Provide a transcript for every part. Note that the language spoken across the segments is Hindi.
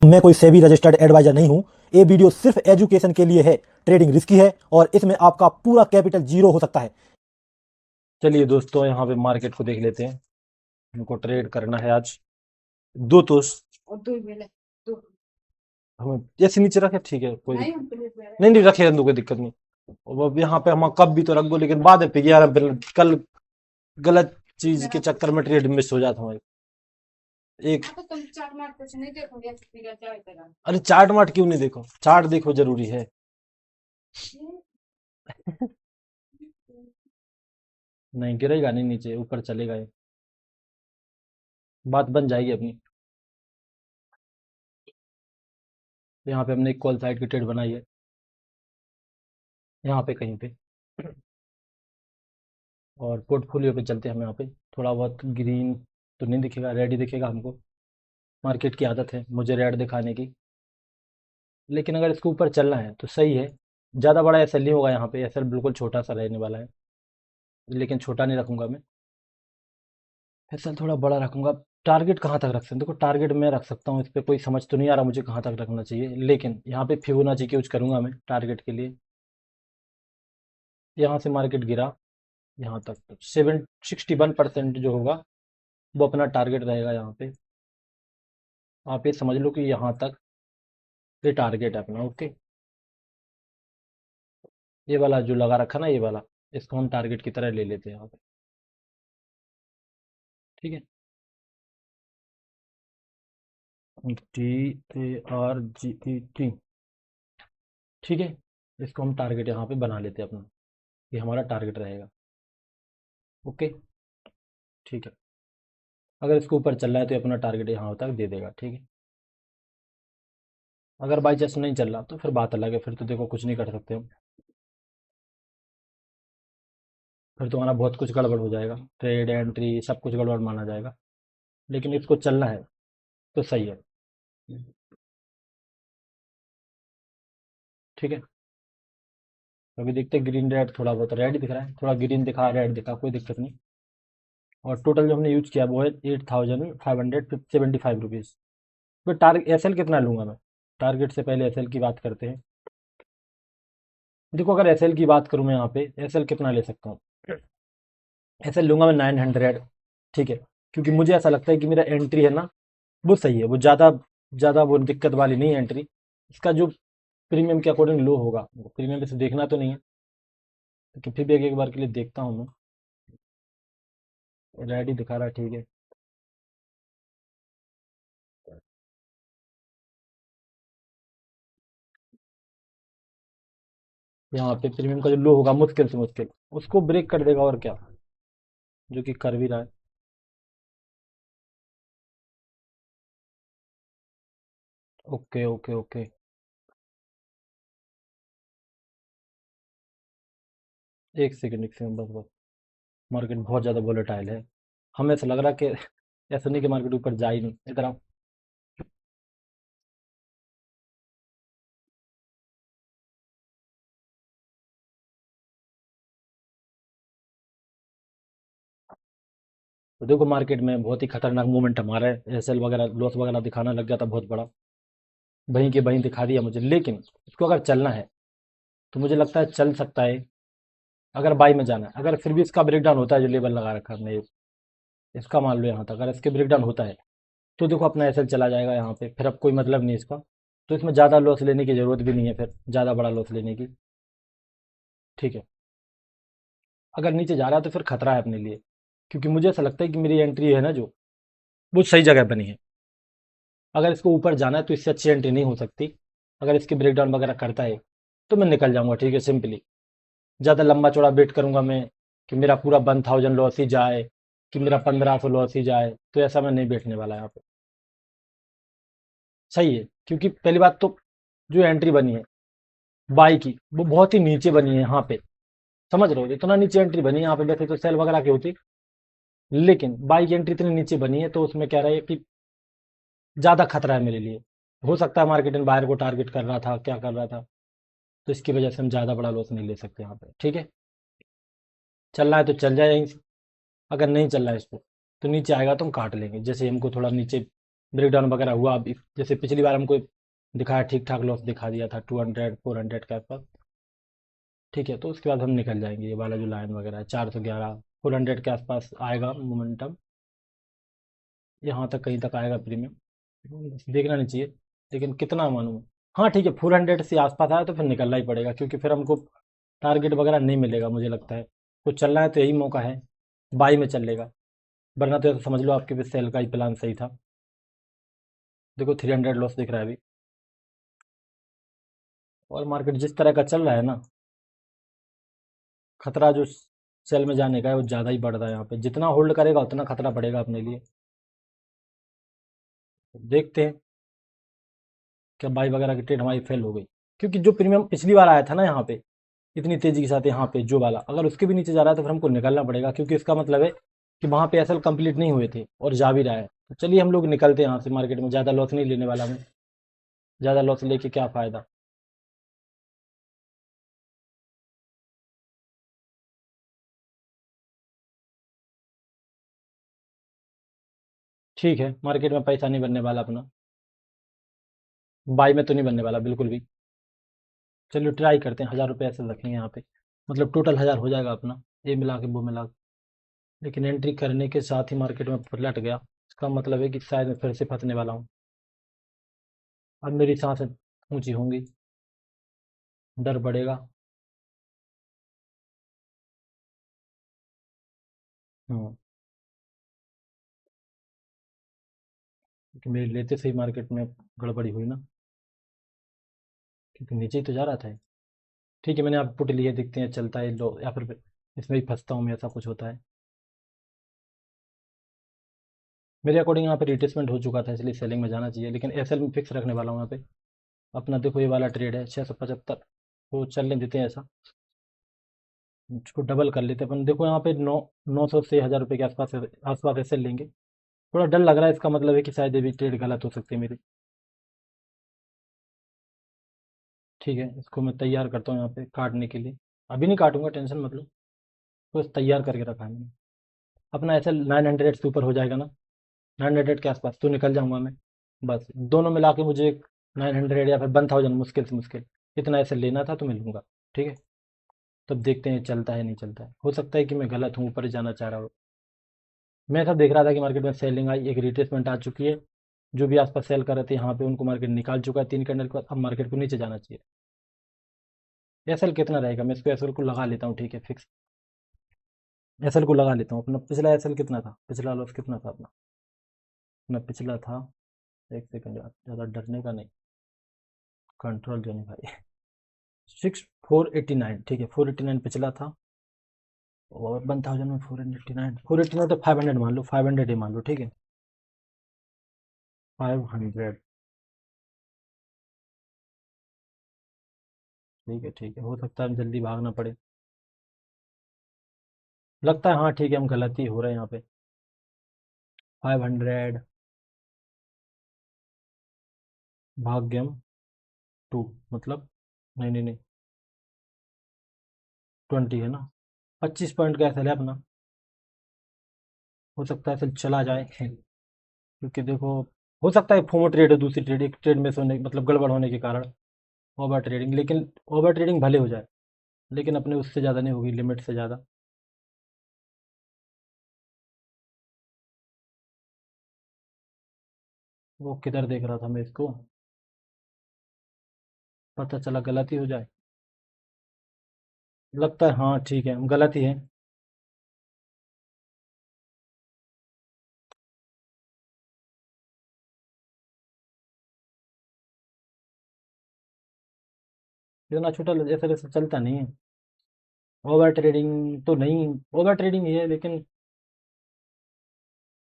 मैं कोई सेबी रजिस्टर्ड एडवाइजर नहीं हूं। ये वीडियो सिर्फ एजुकेशन के लिए है। ट्रेडिंग रिस्की है और इसमें आपका पूरा कैपिटल जीरो हो सकता है। चलिए दोस्तों, यहाँ पे मार्केट को देख लेते हैं। हमको ट्रेड करना है आज। दो तो हमें जैसे नीचे रखे ठीक है, कोई नहीं नहीं रखे कोई दिक्कत नहीं। अब यहाँ पे हम कब भी तो रख दो, लेकिन बाद में यार कल गलत चीज के चक्कर में ट्रेड मिस हो जाता हमारी। एक अरे चार्ट मार्ट क्यों नहीं देखो, चार्ट देखो जरूरी है। नहीं गिरेगा नहीं, नीचे ऊपर चलेगा ये, बात बन जाएगी अपनी। यहाँ पे हमने एक कॉल साइड की ट्रेड बनाई है, यहाँ पे कहीं पे। और पोर्टफोलियो पे चलते हैं हम। यहाँ पे थोड़ा बहुत ग्रीन तो नहीं दिखेगा, रेड ही दिखेगा हमको। मार्केट की आदत है मुझे रेड दिखाने की, लेकिन अगर इसके ऊपर चलना है तो सही है। ज़्यादा बड़ा एसएल नहीं होगा यहाँ पे, एसएल बिल्कुल छोटा सा रहने वाला है, लेकिन छोटा नहीं रखूंगा मैं, एसएल थोड़ा बड़ा रखूंगा। टारगेट कहाँ तक रख सकते हैं? देखो टारगेट मैं रख सकता हूँ, इस पर कोई समझ तो नहीं आ रहा मुझे कहाँ तक रखना चाहिए, लेकिन यहाँ पे फिबोनाची की यूज करूंगा मैं टारगेट के लिए। यहाँ से मार्केट गिरा यहाँ तक, 61% जो होगा वो अपना टारगेट रहेगा यहाँ पे। आप ये समझ लो कि यहाँ तक ये टारगेट है अपना। ओके, ये वाला जो लगा रखा ना, ये वाला, इसको हम टारगेट की तरह ले लेते हैं यहाँ पे। ठीक है, TARGET। ठीक है, इसको हम टारगेट यहाँ पे बना लेते हैं अपना, ये हमारा टारगेट रहेगा। ओके, ठीक है। अगर इसको ऊपर चल रहा है तो ये अपना टारगेट यहाँ तक दे देगा। ठीक है, अगर बाई चांस नहीं चल रहा तो फिर बात अलग है, फिर तो देखो कुछ नहीं कर सकते हम, फिर तो हमारा बहुत कुछ गड़बड़ हो जाएगा, ट्रेड एंट्री सब कुछ गड़बड़ माना जाएगा। लेकिन इसको चलना है तो सही है। ठीक है, अभी देखते हैं ग्रीन रेड, थोड़ा बहुत रेड दिख रहा है, थोड़ा ग्रीन दिखा रेड दिखा, कोई दिक्कत नहीं। और टोटल जो हमने यूज किया वो है 8575 रुपीज़। फिर टारगेट एसएल कितना लूंगा मैं? टारगेट से पहले एसएल की बात करते हैं। देखो अगर एसएल की बात करूं मैं यहाँ पे, एसएल कितना ले सकता हूँ? एसएल लूंगा मैं 900। ठीक है, क्योंकि मुझे ऐसा लगता है कि मेरा एंट्री है ना वो सही है, वो ज़्यादा ज़्यादा वो दिक्कत वाली नहीं है एंट्री। इसका जो प्रीमियम के अकॉर्डिंग लो होगा, प्रीमियम पे से देखना तो नहीं है, लेकिन फिर भी एक बार के लिए देखता हूँ मैं। रेड ही दिखा रहा है, ठीक है। यहाँ पे प्रीमियम का जो लो होगा मुश्किल से मुश्किल उसको ब्रेक कर देगा, और क्या, जो कि कर भी रहा है। ओके ओके ओके, एक सेकंड बस बस। मार्केट बहुत ज़्यादा वोलेटाइल है, हमें ऐसा लग रहा है कि ऐसा नहीं कि मार्केट ऊपर जा ही नहीं। इधर आओ। तो देखो मार्केट में बहुत ही खतरनाक मूवमेंट हमारा है, एसएल वगैरह लॉस वगैरह दिखाना लग गया था बहुत बड़ा, वहीं के वहीं दिखा दिया मुझे। लेकिन इसको अगर चलना है तो मुझे लगता है चल सकता है, अगर बाई में जाना है। अगर फिर भी इसका ब्रेकडाउन होता है, जो लेवल लगा रखा है हमने इसका मान लो यहाँ तक, अगर इसके ब्रेकडाउन होता है तो देखो अपना एसएल चला जाएगा यहाँ पे, फिर अब कोई मतलब नहीं इसका। तो इसमें ज़्यादा लॉस लेने की ज़रूरत भी नहीं है, फिर ज़्यादा बड़ा लॉस लेने की। ठीक है, अगर नीचे जा रहा है तो फिर खतरा है अपने लिए, क्योंकि मुझे ऐसा लगता है कि मेरी एंट्री है ना जो, वो सही जगह बनी है। अगर इसको ऊपर जाना है तो इससे अच्छी एंट्री नहीं हो सकती। अगर इसके ब्रेकडाउन वगैरह करता है तो मैं निकल जाऊंगा। ठीक है, सिंपली ज़्यादा लंबा चौड़ा वेट करूंगा मैं कि मेरा पूरा 1000 लॉस ही जाए, कि मेरा 1500 लॉस ही जाए, तो ऐसा मैं नहीं बैठने वाला यहाँ पे। सही है, क्योंकि पहली बात तो जो एंट्री बनी है बाई की वो बहुत ही नीचे बनी है यहाँ पे, समझ रहे हो, इतना नीचे एंट्री बनी है यहाँ पे। वैसे तो सेल वगैरह की होती, लेकिन बाई की एंट्री इतनी नीचे बनी है तो उसमें क्या रहा है कि ज़्यादा खतरा है मेरे लिए। हो सकता है मार्केट इन बायर को टारगेट कर रहा था, क्या कर रहा था, तो इसकी वजह से हम ज़्यादा बड़ा लॉस नहीं ले सकते यहाँ पे। ठीक है, चल रहा है तो चल जाए यहीं से, अगर नहीं चल रहा है इसको तो नीचे आएगा तो हम काट लेंगे, जैसे हमको थोड़ा नीचे ब्रेकडाउन वगैरह हुआ। अभी जैसे पिछली बार हमको दिखाया, ठीक ठाक लॉस दिखा दिया था 200 400 के आसपास। ठीक है, तो उसके बाद हम निकल जाएंगे। ये वाला जो लाइन वगैरह है 411 400 के आसपास आएगा मोमेंटम, यहाँ तक कहीं तक आएगा प्रीमियम, देखना नहीं चाहिए। लेकिन कितना मानूँ, हाँ ठीक है, 400 से आसपास आया तो फिर निकलना ही पड़ेगा, क्योंकि फिर हमको टारगेट वगैरह नहीं मिलेगा मुझे लगता है। कुछ चलना है तो यही मौका है, बाई में चलेगा, वरना तो ऐसा समझ लो आपके भी सेल का ही प्लान सही था। देखो 300 लॉस दिख रहा है अभी। और मार्केट जिस तरह का चल रहा है ना, खतरा जो सेल में जाने का है वो ज़्यादा ही बढ़ रहा है। यहाँ पे जितना होल्ड करेगा उतना खतरा बढ़ेगा अपने लिए। देखते हैं, क्या बाई वगैरह की ट्रेड हमारी फेल हो गई, क्योंकि जो प्रीमियम पिछली बार आया था ना यहाँ पे इतनी तेजी के साथ, यहाँ पे जो वाला अगर उसके भी नीचे जा रहा है तो फिर हमको निकलना पड़ेगा, क्योंकि इसका मतलब है कि वहाँ पे एसएल कंप्लीट नहीं हुए थे और जा भी रहा है। तो चलिए हम लोग निकलते हैं यहाँ से, मार्केट में ज़्यादा लॉस नहीं लेने वाला मैं, ज़्यादा लॉस लेके क्या फ़ायदा। ठीक है, मार्केट में पैसा नहीं बनने वाला अपना, बाई में तो नहीं बनने वाला बिल्कुल भी। चलिए ट्राई करते हैं, 1000 रुपये ऐसे रखेंगे यहाँ पे, मतलब टोटल 1000 हो जाएगा अपना, ये मिला के वो मिला के। लेकिन एंट्री करने के साथ ही मार्केट में पलट गया, इसका मतलब है कि शायद मैं फिर से फंसने वाला हूँ। अब मेरी सांसें ऊंची होंगी, डर बढ़ेगा। हम्म, क्योंकि मेरे लेते सही मार्केट में गड़बड़ी हुई ना, क्योंकि नीचे ही तो जा रहा था ये। ठीक है, मैंने आप पुट लिए, देखते हैं चलता है लो या फिर इसमें ही फंसता हूँ मैं, ऐसा कुछ होता है। मेरे अकॉर्डिंग यहाँ पे रिट्रेसमेंट हो चुका था, इसलिए सेलिंग में जाना चाहिए, लेकिन एसएल में फिक्स रखने वाला हूँ यहाँ पे। अपना देखो ये वाला ट्रेड है 675, वो चलने देते हैं ऐसा, इसको डबल कर लेते हैं अपन। देखो यहाँ पे 900 से 1000 रुपये के आसपास आसपास एसएल लेंगे। थोड़ा डर लग रहा है, इसका मतलब है कि शायद ये भी ट्रेड गलत हो सकती है मेरी। ठीक है, इसको मैं तैयार करता हूँ यहाँ पे काटने के लिए। अभी नहीं काटूंगा, टेंशन मतलब, बस तैयार करके रखा है मैंने। अपना ऐसे 900 से ऊपर हो जाएगा ना, 900 के आसपास तो निकल जाऊंगा मैं। बस दोनों मिला के मुझे 900 या फिर 1000 मुश्किल से मुश्किल इतना ऐसे लेना था तो मैं लूंगा। ठीक है, तब देखते हैं चलता है नहीं चलता है, हो सकता है कि मैं गलत हूँ, ऊपर जाना चाह रहा हूँ। मैं सब देख रहा था कि मार्केट में सेलिंग आई, एक रिट्रेसमेंट आ चुकी है। जो भी आसपास सेल कर रहे थे यहाँ पे उनको मार्केट निकाल चुका है 3 कैंडल के बाद, अब मार्केट को नीचे जाना चाहिए। एसएल कितना रहेगा, मैं इसको एसएल को लगा लेता हूँ, ठीक है फिक्स। एसएल को लगा लेता हूँ, अपना पिछला एसएल कितना था, पिछला लॉस कितना था अपना। अपना पिछला था, एक सेकंड यार, ज़्यादा डरने का नहीं, कंट्रोल जो नहीं भाई। 489, ठीक है 489 पिछला था। और 1000 में 489, 489 तो 500 मान लो, 500 ही मान लो, ठीक है 500। ठीक है ठीक है, हो सकता है जल्दी भागना पड़े, लगता है हाँ ठीक है, हम गलती हो रहे हैं यहाँ पे। 500 भाग्यम 2, मतलब नहीं नहीं नहीं, 20 है ना, 25 पॉइंट का ऐसा है अपना। हो सकता है फिर चला जाए, क्योंकि देखो हो सकता है फोमो ट्रेड है, दूसरी ट्रेड, एक ट्रेड में से होने मतलब गड़बड़ होने के कारण ओवर ट्रेडिंग, लेकिन ओवर ट्रेडिंग भले हो जाए, लेकिन अपने उससे ज़्यादा नहीं होगी, लिमिट से ज़्यादा। वो किधर देख रहा था मैं इसको, पता चला गलती हो जाए। लगता है हाँ ठीक है, गलत ही है। इतना छोटा ऐसा वैसा चलता नहीं है, ओवर ट्रेडिंग तो नहीं, ओवर ट्रेडिंग ही है, लेकिन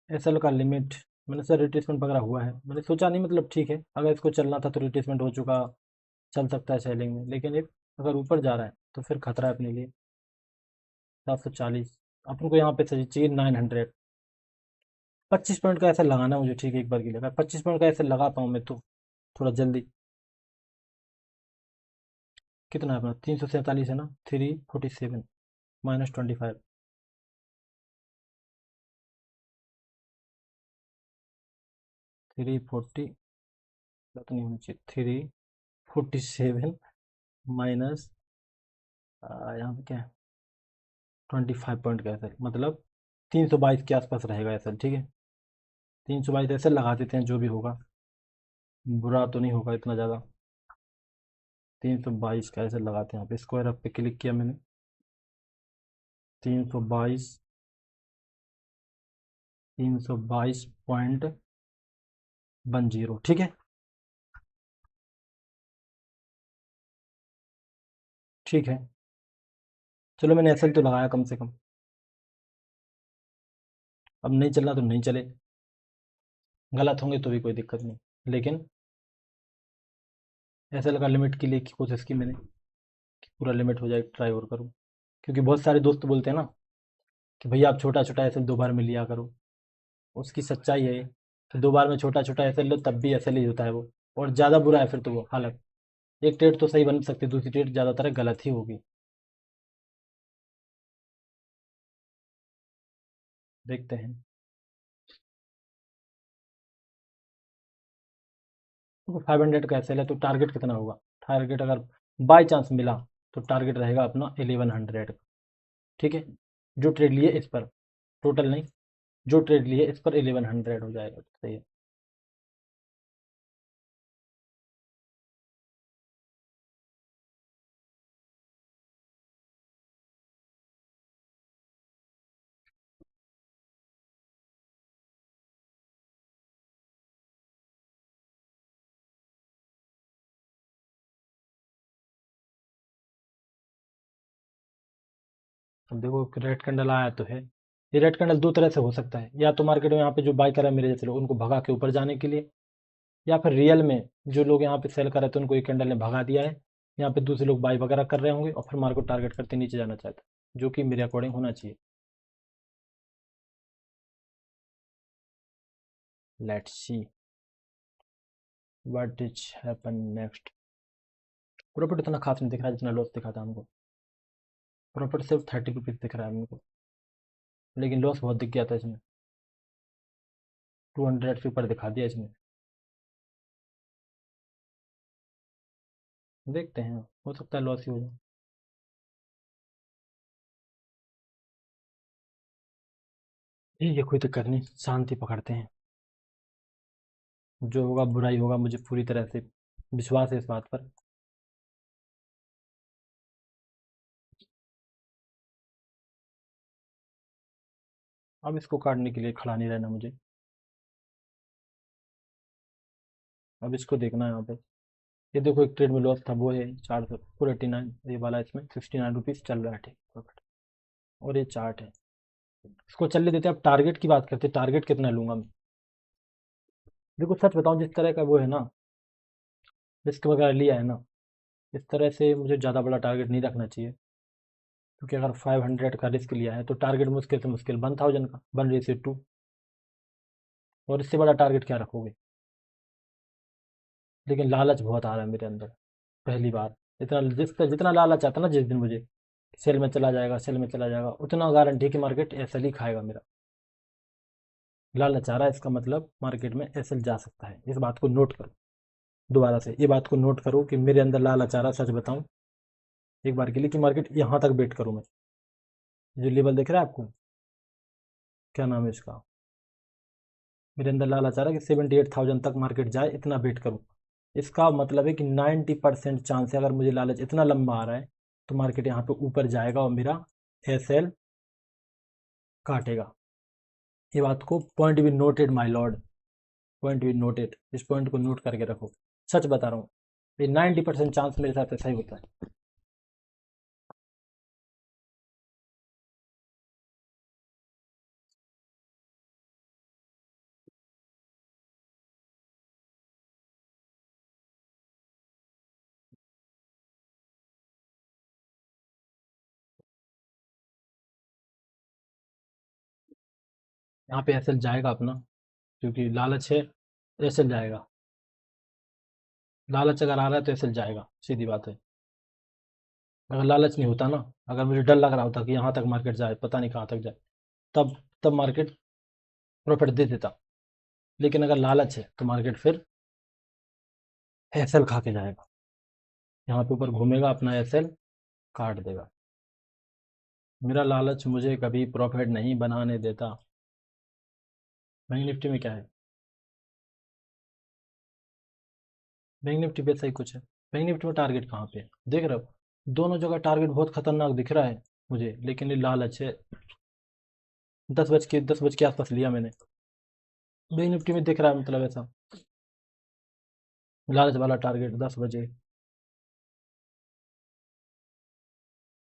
एसएल का लिमिट, मैंने सर रिट्रेसमेंट वगैरह हुआ है, मैंने सोचा नहीं, मतलब ठीक है अगर इसको चलना था तो रिट्रेसमेंट हो चुका, चल सकता है सेलिंग में, लेकिन एक अगर ऊपर जा रहा है तो फिर खतरा है अपने लिए। 740, अपन को यहाँ पे चाहिए 900। 25 पॉइंट का ऐसा लगाना है मुझे, ठीक है एक बार के लिए, अगर 25 पॉइंट का ऐसे लगा पाऊँ मैं तो थोड़ा जल्दी। कितना है अपना, 347 है ना, 347 -25। 340 नहीं होनी चाहिए, 347 माइनस यहाँ पे क्या है 25 पॉइंट का एसएल, मतलब 322 के आसपास रहेगा एसएल। ठीक है, 322 एसएल लगा देते हैं, जो भी होगा बुरा तो नहीं होगा इतना ज़्यादा। 322 का एसएल लगाते हैं, यहाँ पे स्क्वायर अप पे क्लिक किया मैंने, 322, 322.10। ठीक है, ठीक है, चलो मैंने एसएल तो लगाया कम से कम। अब नहीं चलना तो नहीं चले, गलत होंगे तो भी कोई दिक्कत नहीं, लेकिन एसएल का लिमिट के लिए की कोशिश की मैंने कि पूरा लिमिट हो जाए, ट्राई और करूँ। क्योंकि बहुत सारे दोस्त बोलते हैं ना कि भैया आप छोटा छोटा एसएल 2 बार में लिया करो, उसकी सच्चाई है ये कि 2 बार में छोटा छोटा एसएल लो तब भी एसएल ही होता है वो, और ज़्यादा बुरा है फिर तो वो हालत। एक ट्रेड तो सही बन सकती है, दूसरी ट्रेड ज़्यादातर गलत ही होगी। देखते हैं, तो 500 का एसएल है तो टारगेट कितना होगा? टारगेट अगर बाई चांस मिला तो टारगेट रहेगा अपना 1100 का। ठीक है, जो ट्रेड लिए इस पर, टोटल नहीं, जो ट्रेड लिए इस पर 1100 हो जाएगा, तो सही है। अब देखो रेड कैंडल आया तो है, ये रेड कैंडल दो तरह से हो सकता है, या तो मार्केट में यहाँ पे जो बाय कर रहे हैं मेरे जैसे लोग उनको भगा के ऊपर जाने के लिए, या फिर रियल में जो लोग यहाँ पे सेल कर रहे थे उनको एक कैंडल ने भगा दिया है, यहाँ पे दूसरे लोग बाय वगैरह कर रहे होंगे और फिर मार्केट टारगेट करते नीचे जाना चाहते हैं, जो कि मेरे अकॉर्डिंग होना चाहिए। Let's see what is happen next. Profit इतना खास नहीं दिख रहा है जितना लॉस दिखा था हमको, प्रॉफिट सिर्फ 30 रुपीज़ दिख रहा है हमको, लेकिन लॉस बहुत दिख गया था इसमें, 200 से ऊपर दिखा दिया इसमें। देखते हैं, हो सकता है लॉस ही हो जाए। ठीक है, कोई दिक्कत नहीं, शांति पकड़ते हैं, जो होगा बुराई होगा, मुझे पूरी तरह से विश्वास है इस बात पर। अब इसको काटने के लिए खड़ा नहीं रहना मुझे, अब इसको देखना है यहाँ पे। ये देखो एक ट्रेड में लॉस था, वो है 489, ये वाला इसमें 69 रुपीज़ चल रहा है, ठीक प्रॉफिट। और ये चार्ट है, इसको चलने देते हैं। अब टारगेट की बात करते हैं, टारगेट कितना लूंगा मैं। देखो सच बताऊं, जिस तरह का वो है ना, रिस्क वगैरह लिया है ना, इस तरह से मुझे ज़्यादा बड़ा टारगेट नहीं रखना चाहिए, क्योंकि अगर 500 का रिस्क लिया है तो टारगेट मुश्किल से मुश्किल 1000 का, 1:2, और इससे बड़ा टारगेट क्या रखोगे। लेकिन लालच बहुत आ रहा है मेरे अंदर, पहली बार। इतना जितना लालच आता ना जिस दिन मुझे, सेल में चला जाएगा, सेल में चला जाएगा, उतना गारंटी कि मार्केट एसएल ही खाएगा मेरा। लालच आ रहा है, इसका मतलब मार्केट में एसएल जा सकता है, इस बात को नोट करो। दोबारा से ये बात को नोट करो कि मेरे अंदर लालच आ रहा है, सच बताऊं एक बार के लिए, कि मार्केट यहाँ तक वेट करूँ मैं। जो लेवल दिख रहा है आपको, क्या नाम है इसका, मेरे अंदर लालच आ रहा है कि 78,000 तक मार्केट जाए, इतना वेट करूँ। इसका मतलब है कि 90% चांस है, अगर मुझे लालच इतना लंबा आ रहा है तो मार्केट यहाँ पे ऊपर जाएगा और मेरा एसएल काटेगा। ये बात को point be noted my Lord, point be noted, इस पॉइंट को नोट करके रखो। सच बता रहा हूँ, ये 90% चांस मेरे साथ ऐसा ही होता है। यहाँ पे एसएल जाएगा अपना, क्योंकि लालच है, एसएल जाएगा। लालच अगर आ रहा है तो एसएल जाएगा, सीधी बात है। अगर लालच नहीं होता ना, अगर मुझे डर लग रहा होता कि यहाँ तक मार्केट जाए, पता नहीं कहाँ तक जाए, तब तब मार्केट प्रॉफिट दे देता। लेकिन अगर लालच है तो मार्केट फिर एसएल खा के जाएगा, यहाँ पे ऊपर घूमेगा, अपना एसएल काट देगा। मेरा लालच मुझे कभी प्रॉफिट नहीं बनाने देता। बैंक निफ्टी में क्या है? बैंक निफ्टी पे सही कुछ है। बैंक निफ्टी में टारगेट कहाँ पे है देख रहे हो? दोनों जगह टारगेट बहुत खतरनाक दिख रहा है मुझे, लेकिन ये लालच है। 10 बज के आसपास लिया मैंने। बैंक निफ्टी में दिख रहा है, मतलब ऐसा लालच वाला टारगेट 10 बजे।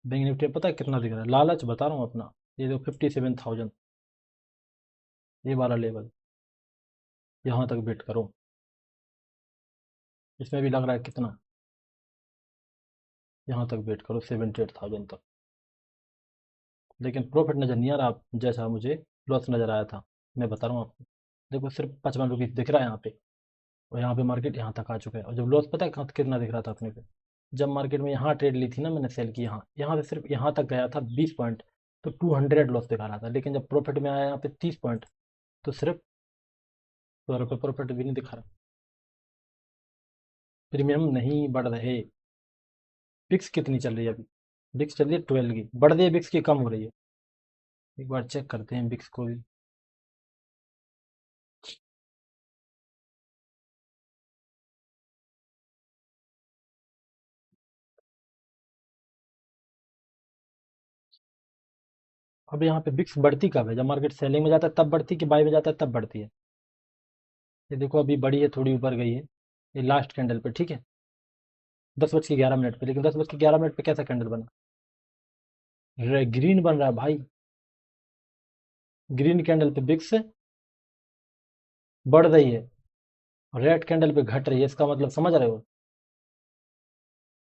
बैंक निफ्टी में पता है कितना दिख रहा है? लालच बता रहा हूँ अपना। ये जो 57,000, ये वाला लेवल, यहाँ तक वेट करो। इसमें भी लग रहा है कितना, यहाँ तक वेट करो 78,000 तक। लेकिन प्रॉफिट नज़र नहीं आ रहा जैसा मुझे लॉस नज़र आया था। मैं बता रहा हूँ आपको, देखो सिर्फ 55 रुपीज़ दिख रहा है यहाँ पे, और यहाँ पे मार्केट यहाँ तक आ चुका है। और जब लॉस पता है कहाँ कितना दिख रहा था अपने पे? जब मार्केट में यहाँ ट्रेड ली थी ना मैंने, सेल की यहाँ, यहाँ से सिर्फ यहाँ तक गया था 20 पॉइंट, तो 200 लॉस दिखा रहा था। लेकिन जब प्रॉफिट में आया यहाँ पे 30 पॉइंट, तो सिर्फ 100 रुपये प्रॉफिट भी नहीं दिखा रहा। प्रीमियम नहीं बढ़ रहे। बिक्स कितनी चल रही है अभी? बिक्स चल रही है 12 की, बढ़ रही है बिक्स की कम हो रही है? एक बार चेक करते हैं बिक्स को भी। अब यहाँ पे बिक्स बढ़ती कब है? जब मार्केट सेलिंग में जाता है तब बढ़ती, कि बाई में जाता है तब बढ़ती है? ये देखो अभी बड़ी है, थोड़ी ऊपर गई है, ये लास्ट कैंडल पे, ठीक है, 10 बज के 11 मिनट पे। लेकिन 10 बज के 11 मिनट पे कैसा कैंडल बना? ग्रीन बन रहा है भाई। ग्रीन कैंडल पे बिक्स बढ़ रही है, रेड कैंडल पे घट रही है। इसका मतलब समझ रहे हो?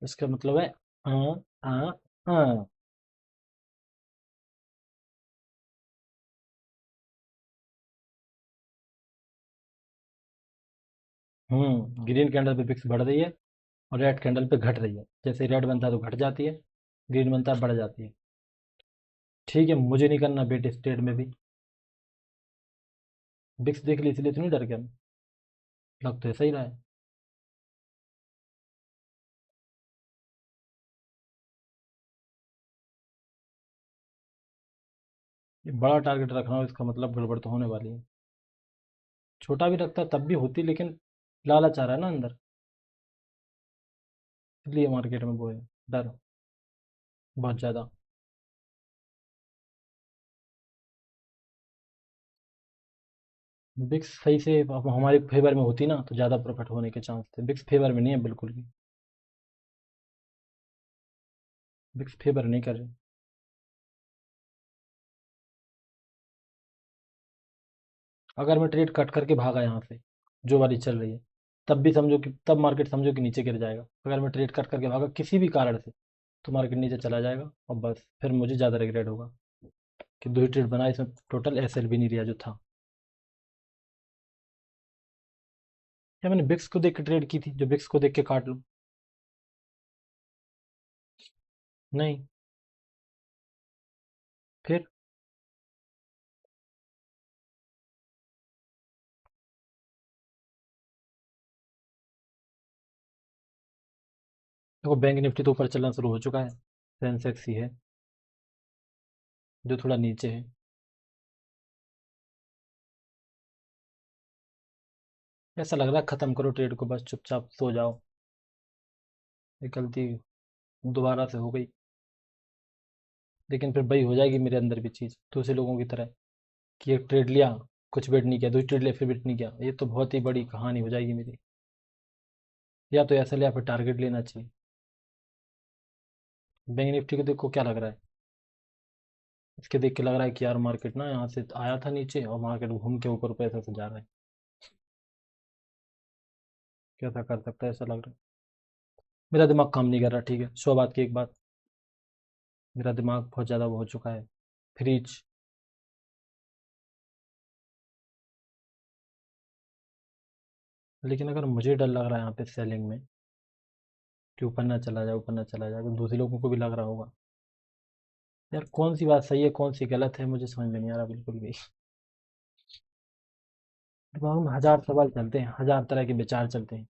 इसका मतलब है हाँ, हाँ, हाँ। ग्रीन कैंडल पे बिक्स बढ़ रही है, और रेड कैंडल पे घट रही है। जैसे रेड बनता है तो घट जाती है, ग्रीन बनता है बढ़ जाती है। ठीक है, मुझे नहीं करना बेट स्टेट में भी। बिक्स देख ली इसलिए तो नहीं डर गया मैं। लग तो ऐसा ही रहा है। ये बड़ा टारगेट रख रहा हूँ, इसका मतलब गड़बड़ तो होने वाली है। छोटा भी रखता तब भी होती, लेकिन लालच आ रहा है ना अंदर, इसलिए मार्केट में वो है डर, बहुत ज़्यादा। बिक्स सही से अब हमारे फेवर में होती ना, तो ज़्यादा प्रॉफिट होने के चांस थे। बिक्स फेवर में नहीं है बिल्कुल भी। बिक्स फेवर नहीं कर रहे। अगर मैं ट्रेड कट करके भागा यहाँ से, जो वाली चल रही है, तब भी समझो कि, तब मार्केट समझो कि नीचे गिर जाएगा। अगर मैं ट्रेड कट करके भागा किसी भी कारण से, तो मार्केट नीचे चला जाएगा, और बस फिर मुझे ज़्यादा रिग्रेट होगा कि 2 ही ट्रेड बनाया, इसमें टोटल एसएल भी नहीं लिया जो था। या मैंने बिक्स को देख के ट्रेड की थी, जो बिक्स को देख के काट लूँ? नहीं। फिर देखो बैंक निफ्टी तो ऊपर चलना शुरू हो चुका है, सेंसेक्स ही है जो थोड़ा नीचे है। ऐसा लग रहा है खत्म करो ट्रेड को, बस चुपचाप सो जाओ। ये गलती दोबारा से हो गई, लेकिन फिर वही हो जाएगी मेरे अंदर भी चीज़ दूसरे लोगों की तरह, कि एक ट्रेड लिया, कुछ बेट नहीं किया, दूसरी ट्रेड लिया, फिर बेट नहीं किया। ये तो बहुत ही बड़ी कहानी हो जाएगी मेरी। या तो ऐसा लिया, फिर टारगेट लेना चाहिए। बैंक निफ्टी को देखो क्या लग रहा है, इसके देख के लग रहा है कि यार मार्केट ना यहाँ से आया था नीचे, और मार्केट घूम के ऊपर पैसा से जा रहा है। कैसा कर सकता है, ऐसा लग रहा है। मेरा दिमाग काम नहीं कर रहा, ठीक है, 100 बात की एक बात, मेरा दिमाग बहुत ज़्यादा वो हो चुका है, फ्रीज। लेकिन अगर मुझे डर लग रहा है यहाँ पे सेलिंग में, कि ऊपर ना चला जाए, ऊपर ना चला जाए, तो दूसरे लोगों को भी लग रहा होगा। यार कौन सी बात सही है, कौन सी गलत है, मुझे समझ में नहीं आ रहा बिल्कुल भी। दिमाग में हजार सवाल चलते हैं, हजार तरह के विचार चलते हैं।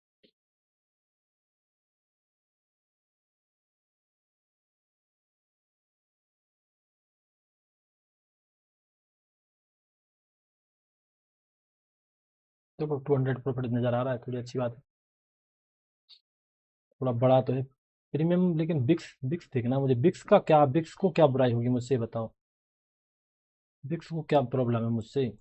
देखो 200 प्रॉफिट नजर आ रहा है, थोड़ी अच्छी बात है। थोड़ा बड़ा तो है प्रीमियम, लेकिन बिक्स बिक्स देखना मुझे, बिक्स का क्या, बिक्स को क्या बुराई होगी मुझसे बताओ। बिक्स को क्या प्रॉब्लम है मुझसे।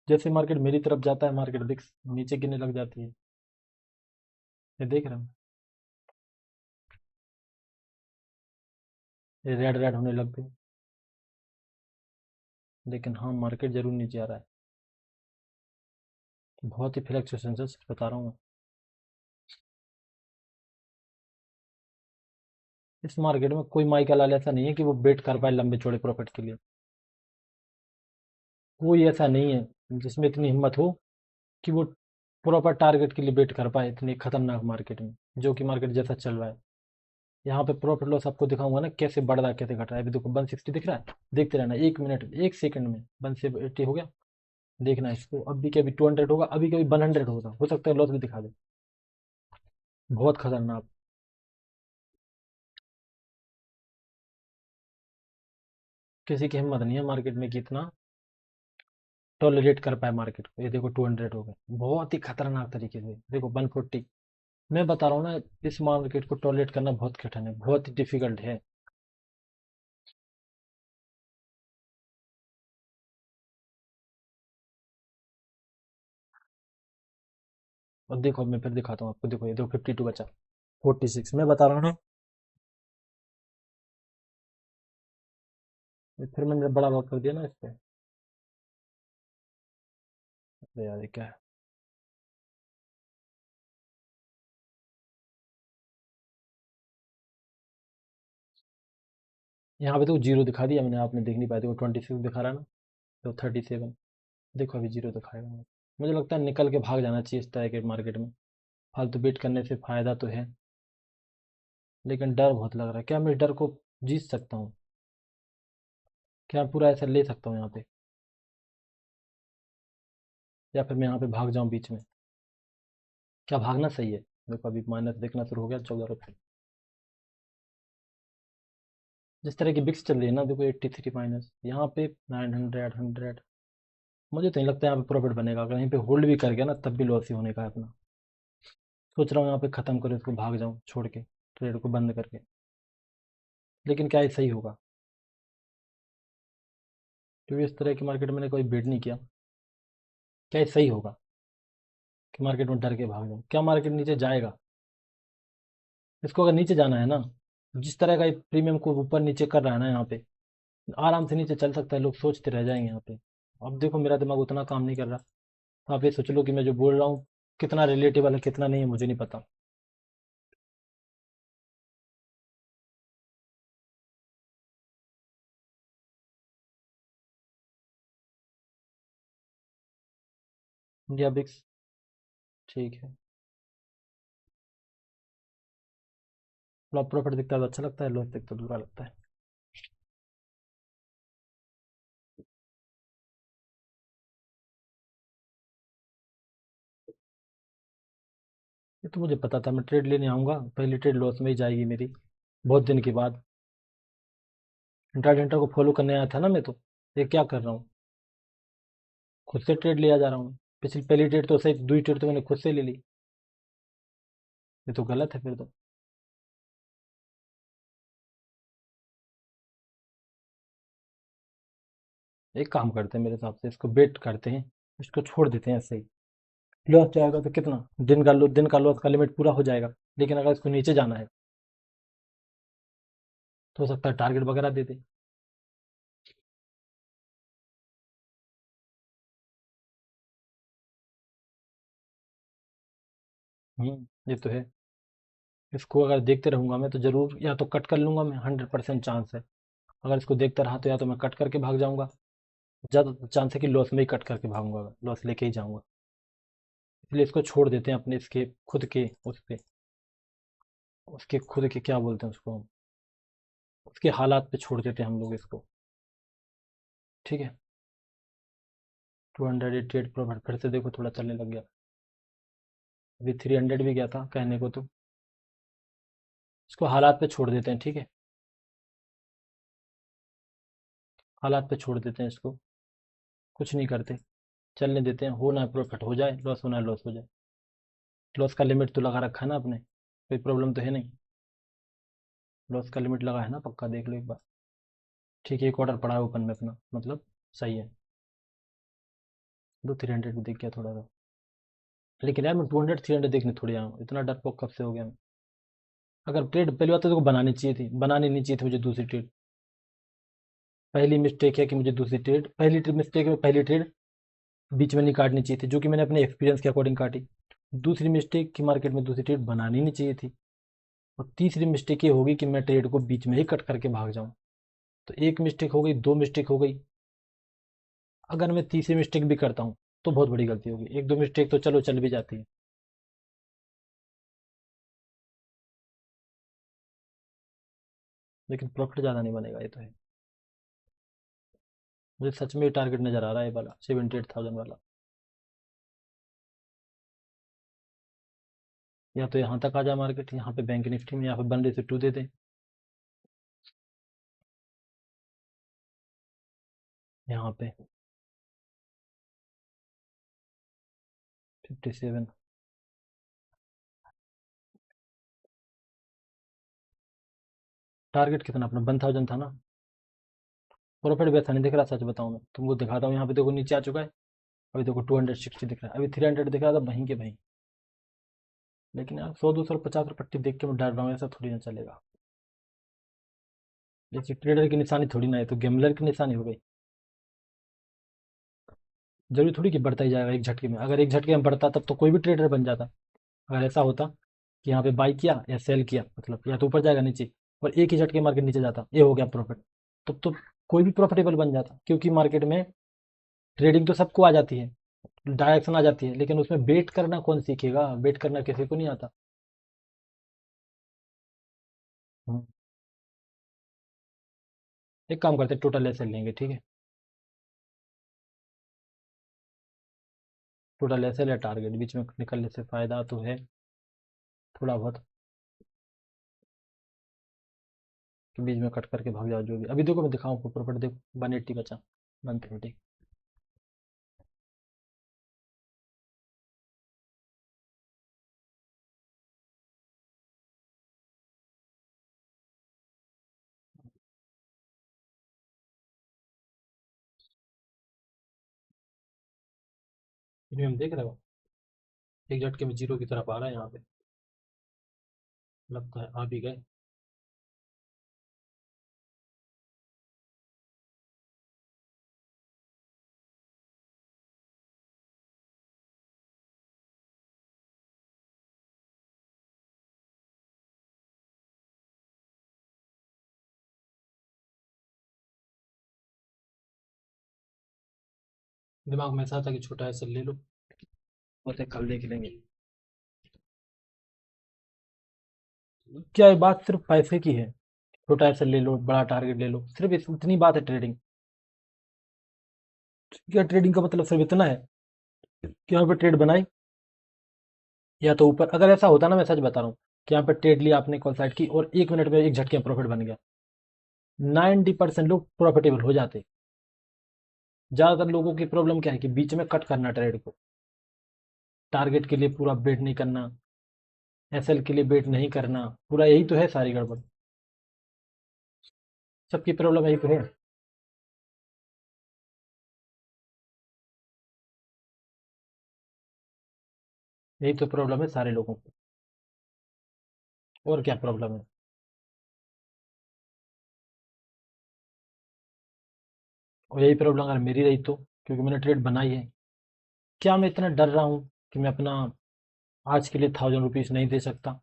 जैसे मार्केट मेरी तरफ जाता है, मार्केट बिक्स नीचे गिरने लग जाती है। ये देख रहे हैं, ये रेड रेड होने लग गई। लेकिन हाँ, मार्केट जरूर नीचे आ रहा है। बहुत ही फ्लक्चुएशन से सच बता रहा हूँ मैं। इस मार्केट में कोई माइका लाल ऐसा नहीं है कि वो वेट कर पाए लंबे चौड़े प्रॉफिट के लिए। कोई ऐसा नहीं है जिसमें इतनी हिम्मत हो कि वो प्रॉपर टारगेट के लिए वेट कर पाए इतनी खतरनाक मार्केट में, जो कि मार्केट जैसा चल रहा है। यहाँ पे प्रॉफिट लॉस आपको दिखाऊंगा ना, कैसे बढ़ रहा है कैसे घट रहा है। अभी देखो 160 दिख रहा है, देखते रहना, 1 मिनट 1 सेकंड में 180 हो गया। देखना इसको, अभी के अभी 200 होगा, अभी के अभी 100 होगा, हो सकता है लॉस भी दिखा दे। बहुत खतरनाक। किसी की हिम्मत नहीं है मार्केट में कि इतना टॉलरेट कर पाए मार्केट को। ये देखो 200 हो गए, बहुत ही खतरनाक तरीके से। देखो 140। मैं बता रहा हूँ ना, इस मार्केट को टॉलरेट करना बहुत कठिन है, बहुत ही डिफिकल्ट है। और देखो मैं फिर दिखाता हूँ आपको, देखो ये देखो 52 बचा, 46। मैं बता रहा हूँ ना, ये फिर मैंने बड़ा लॉस कर दिया ना इस पे। अरे यार ये क्या है। यहाँ पे तो जीरो दिखा दिया मैंने, आपने देख नहीं पाए। देखो 26 दिखा रहा है ना, तो 37। देखो अभी जीरो दिखाएगा। मुझे लगता है निकल के भाग जाना चाहिए इस तरह के मार्केट में। फालतू बेट करने से फायदा तो है, लेकिन डर बहुत लग रहा है। क्या मैं इस डर को जीत सकता हूँ? क्या मैं पूरा ऐसा ले सकता हूँ यहाँ पे, या फिर मैं यहाँ पे भाग जाऊँ बीच में? क्या भागना सही है? देखो अभी माइनस दिखना शुरू हो गया, 14 रुपये। जिस तरह की बिक्स चल रही है ना, देखो 83 माइनस, यहाँ पे 900 100। मुझे तो नहीं लगता यहाँ पे प्रॉफिट बनेगा। अगर यहीं पे होल्ड भी कर गया ना, तब भी लॉस ही होने का है अपना। सोच रहा हूँ यहाँ पे खत्म करो इसको, भाग जाऊँ छोड़ के, ट्रेड को बंद करके। लेकिन क्या ये सही होगा? क्योंकि इस तरह की मार्केट मैंने कोई बेट नहीं किया। क्या ये सही होगा कि मार्केट में डर के भाग जाऊँ? क्या मार्केट नीचे जाएगा? इसको अगर नीचे जाना है ना, जिस तरह का ये प्रीमियम को ऊपर नीचे कर रहा है ना, यहाँ पे आराम से नीचे चल सकता है। लोग सोचते रह जाएंगे यहाँ पे। अब देखो मेरा दिमाग उतना काम नहीं कर रहा। आप ये सोच लो कि मैं जो बोल रहा हूँ कितना रिलेटेबल है कितना नहीं है, मुझे नहीं पता। इंडिया बिक्स, ठीक है। थोड़ा प्रॉफिट दिखता है तो अच्छा लगता है, लॉस दिखता है तो बुरा लगता है। ये तो मुझे पता था, मैं ट्रेड लेने आऊंगा, पहली ट्रेड लॉस में ही जाएगी मेरी, बहुत दिन के बाद। इंटरडेंटर को फॉलो करने आया था ना मैं तो। ये क्या कर रहा हूँ, खुद से ट्रेड लिया जा रहा हूँ। पिछली पहली ट्रेड तो सही, दूसरी ट्रेड तो मैंने खुद से ले ली। ये तो गलत है फिर तो। एक काम करते हैं, मेरे हिसाब से इसको बेट करते हैं, इसको छोड़ देते हैं ऐसे ही। लॉस जाएगा तो कितना, दिन का लॉस का लिमिट पूरा हो जाएगा। लेकिन अगर इसको नीचे जाना है तो हो सकता है टारगेट वगैरह दे दे। ये तो है। इसको अगर देखते रहूंगा मैं तो जरूर या तो कट कर लूंगा मैं, 100% चांस है। अगर इसको देखता रहा तो या तो मैं कट करके भाग जाऊंगा, ज़्यादा चांस है कि लॉस में ही कट करके भागूंगा, लॉस लेके ही जाऊंगा। इसलिए इसको छोड़ देते हैं अपने, इसके खुद के उस पे, उसके खुद के क्या बोलते हैं उसको हम, उसके हालात पे छोड़ देते हैं हम लोग इसको। ठीक है। 288 प्रॉफिट, फिर से देखो थोड़ा चलने लग गया। अभी 300 भी गया था कहने को, तो इसको हालात पे छोड़ देते हैं, ठीक है, हालात पे छोड़ देते हैं इसको, कुछ नहीं करते, चलने देते हैं, होना है प्रॉफिट हो जाए, लॉस होना है लॉस हो जाए। लॉस का लिमिट तो लगा रखा है ना आपने, कोई प्रॉब्लम तो है नहीं। लॉस का लिमिट लगा है ना पक्का, देख लो एक बार। ठीक है, एक ऑर्डर पड़ा है ओपन में अपना, मतलब सही है। दो 300 भी देख गया थोड़ा सा, लेकिन यार मैं 200 300 देखने थोड़ी आया हूँ, इतना डरपोक कब से हो गया मैं। अगर ट्रेड पहली बात तो देखो बनानी चाहिए थी, बनानी नहीं चाहिए थी मुझे दूसरी ट्रेड। पहली मिस्टेक है कि मुझे दूसरी ट्रेड, पहली मिस्टेक में पहली ट्रेड बीच में नहीं काटनी चाहिए थी, जो कि मैंने अपने एक्सपीरियंस के अकॉर्डिंग काटी। दूसरी मिस्टेक की मार्केट में दूसरी ट्रेड बनानी नहीं चाहिए थी। और तीसरी मिस्टेक ये होगी कि मैं ट्रेड को बीच में ही कट करके भाग जाऊं। तो एक मिस्टेक हो गई, दो मिस्टेक हो गई। अगर मैं तीसरी मिस्टेक भी करता हूँ तो बहुत बड़ी गलती होगी, एक दो मिस्टेक तो चलो चल भी जाती है। लेकिन प्रॉफिट ज़्यादा नहीं बनेगा, ये तो है। मुझे सच में टारगेट नज़र आ रहा है ये वाला 78,000 वाला। या तो यहाँ तक आ जाए मार्केट, यहाँ पे बैंक निफ्टी में, यहाँ पे वन रेशो टू दे दें, यहाँ पे 57। टारगेट कितना अपना 1000 था ना। प्रॉफिट वैसा नहीं दिख रहा, सच बताऊँ मैं तुमको दिखाता हूँ, यहाँ पे देखो नीचे आ चुका है। अभी देखो 260 दिख रहा है, अभी 300 दिख रहा था वहीं के वहीं। लेकिन यार 100 250 पट्टी देख के मैं डर रहा हूँ, ऐसा थोड़ी ना चलेगा। जैसे ट्रेडर की निशानी थोड़ी ना है, तो गेमलर की निशानी हो गई। जरूरी थोड़ी कि बढ़ता ही जाएगा एक झटके में, अगर एक झटके में बढ़ता तब तो कोई भी ट्रेडर बन जाता। अगर ऐसा होता कि यहाँ पे बाई किया या सेल किया, मतलब या तो ऊपर जाएगा नीचे, और एक ही झटके मार्केट नीचे जाता, ये हो गया प्रॉफिट, तब तो कोई भी प्रॉफिटेबल बन जाता। क्योंकि मार्केट में ट्रेडिंग तो सबको आ जाती है, डायरेक्शन आ जाती है, लेकिन उसमें वेट करना कौन सीखेगा, वेट करना किसी को नहीं आता। हम्म, एक काम करते टोटल ऐसे लेंगे, ठीक है, टोटल ऐसे ले, टारगेट बीच में निकलने से फायदा तो है थोड़ा बहुत, कि बीच में कट करके भाग जाओ जो भी। अभी देखो मैं दिखाऊं प्रॉफिट, देखो 180 बचा, 130। प्रीमियम देख रहे हो, एक झटके में जीरो की तरफ आ रहा है यहाँ पे, लगता है आ भी गए। दिमाग में ऐसा था कि छोटा ऐसे ले लो, और कल देख लेंगे। क्या ये बात सिर्फ पैसे की है? छोटा ऐसे ले लो, बड़ा टारगेट ले लो, सिर्फ इतनी बात है ट्रेडिंग। क्या ट्रेडिंग का मतलब सिर्फ इतना है कि यहाँ पे ट्रेड बनाई, या तो ऊपर, अगर ऐसा होता ना, मैं सच बता रहा हूँ, कि यहाँ पे ट्रेड लिया आपने कॉल साइड की और 1 मिनट में एक झटके में प्रॉफिट बन गया, 90% लोग प्रॉफिटेबल हो जाते। ज्यादातर लोगों की प्रॉब्लम क्या है कि बीच में कट करना ट्रेड को, टारगेट के लिए पूरा वेट नहीं करना, एसएल के लिए वेट नहीं करना, पूरा यही तो है सारी गड़बड़। सबकी प्रॉब्लम यही तो है। यही तो प्रॉब्लम है सारे लोगों को, और क्या प्रॉब्लम है। और यही प्रॉब्लम अगर मेरी रही तो, क्योंकि मैंने ट्रेड बनाई है। क्या मैं इतना डर रहा हूँ कि मैं अपना आज के लिए 1000 रुपीज नहीं दे सकता?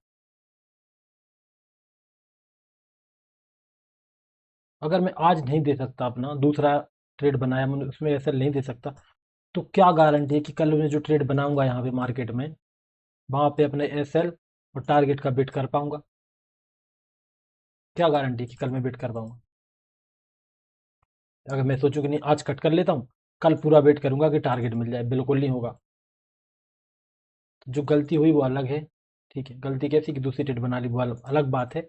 अगर मैं आज नहीं दे सकता, अपना दूसरा ट्रेड बनाया मैंने, उसमें ऐसा नहीं दे सकता, तो क्या गारंटी है कि कल मैं जो ट्रेड बनाऊंगा यहाँ पे मार्केट में, वहां पे अपने एसएल और टारगेट का बिट कर पाऊंगा? क्या गारंटी कि कल मैं बिट कर पाऊंगा? अगर मैं सोचूं कि नहीं आज कट कर लेता हूँ, कल पूरा वेट करूंगा कि टारगेट मिल जाए, बिल्कुल नहीं होगा। तो जो गलती हुई वो अलग है, ठीक है। गलती कैसी कि दूसरी टिट बना ली, वो अलग अलग बात है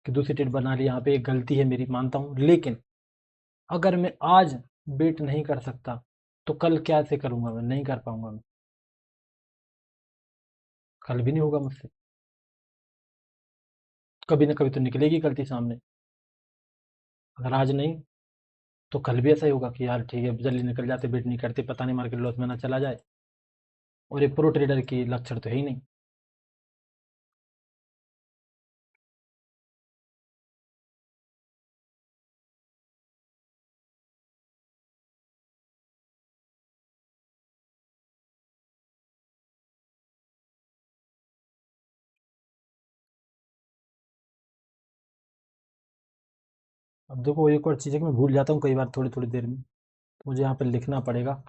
कि दूसरी टिट बना ली, यहाँ पे एक गलती है मेरी, मानता हूँ। लेकिन अगर मैं आज वेट नहीं कर सकता तो कल कैसे करूंगा? मैं नहीं कर पाऊंगा, मैं कल भी नहीं होगा मुझसे। कभी ना कभी तो निकलेगी गलती सामने। अगर आज नहीं तो कल भी ऐसा ही होगा कि यार ठीक है जल्दी निकल जाते, वेट नहीं करते, पता नहीं मार्केट लॉस में ना चला जाए। और ये प्रो ट्रेडर की लक्षण तो है ही नहीं। अब देखो एक और चीज़ है कि मैं भूल जाता हूँ कई बार थोड़ी थोड़ी देर में, तो मुझे यहाँ पे लिखना पड़ेगा।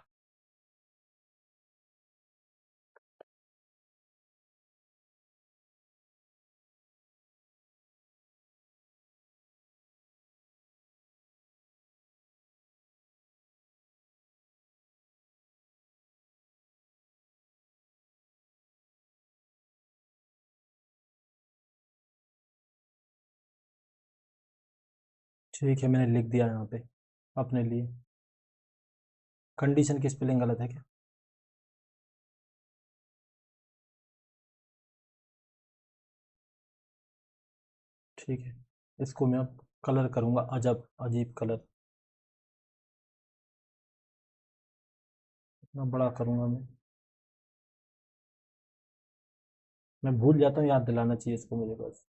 ठीक है, मैंने लिख दिया यहाँ पे अपने लिए। कंडीशन की स्पेलिंग गलत है क्या? ठीक है, इसको मैं अब कलर करूँगा, अजब अजीब कलर। इतना बड़ा करूँगा मैं भूल जाता हूँ, याद दिलाना चाहिए इसको मुझे बस।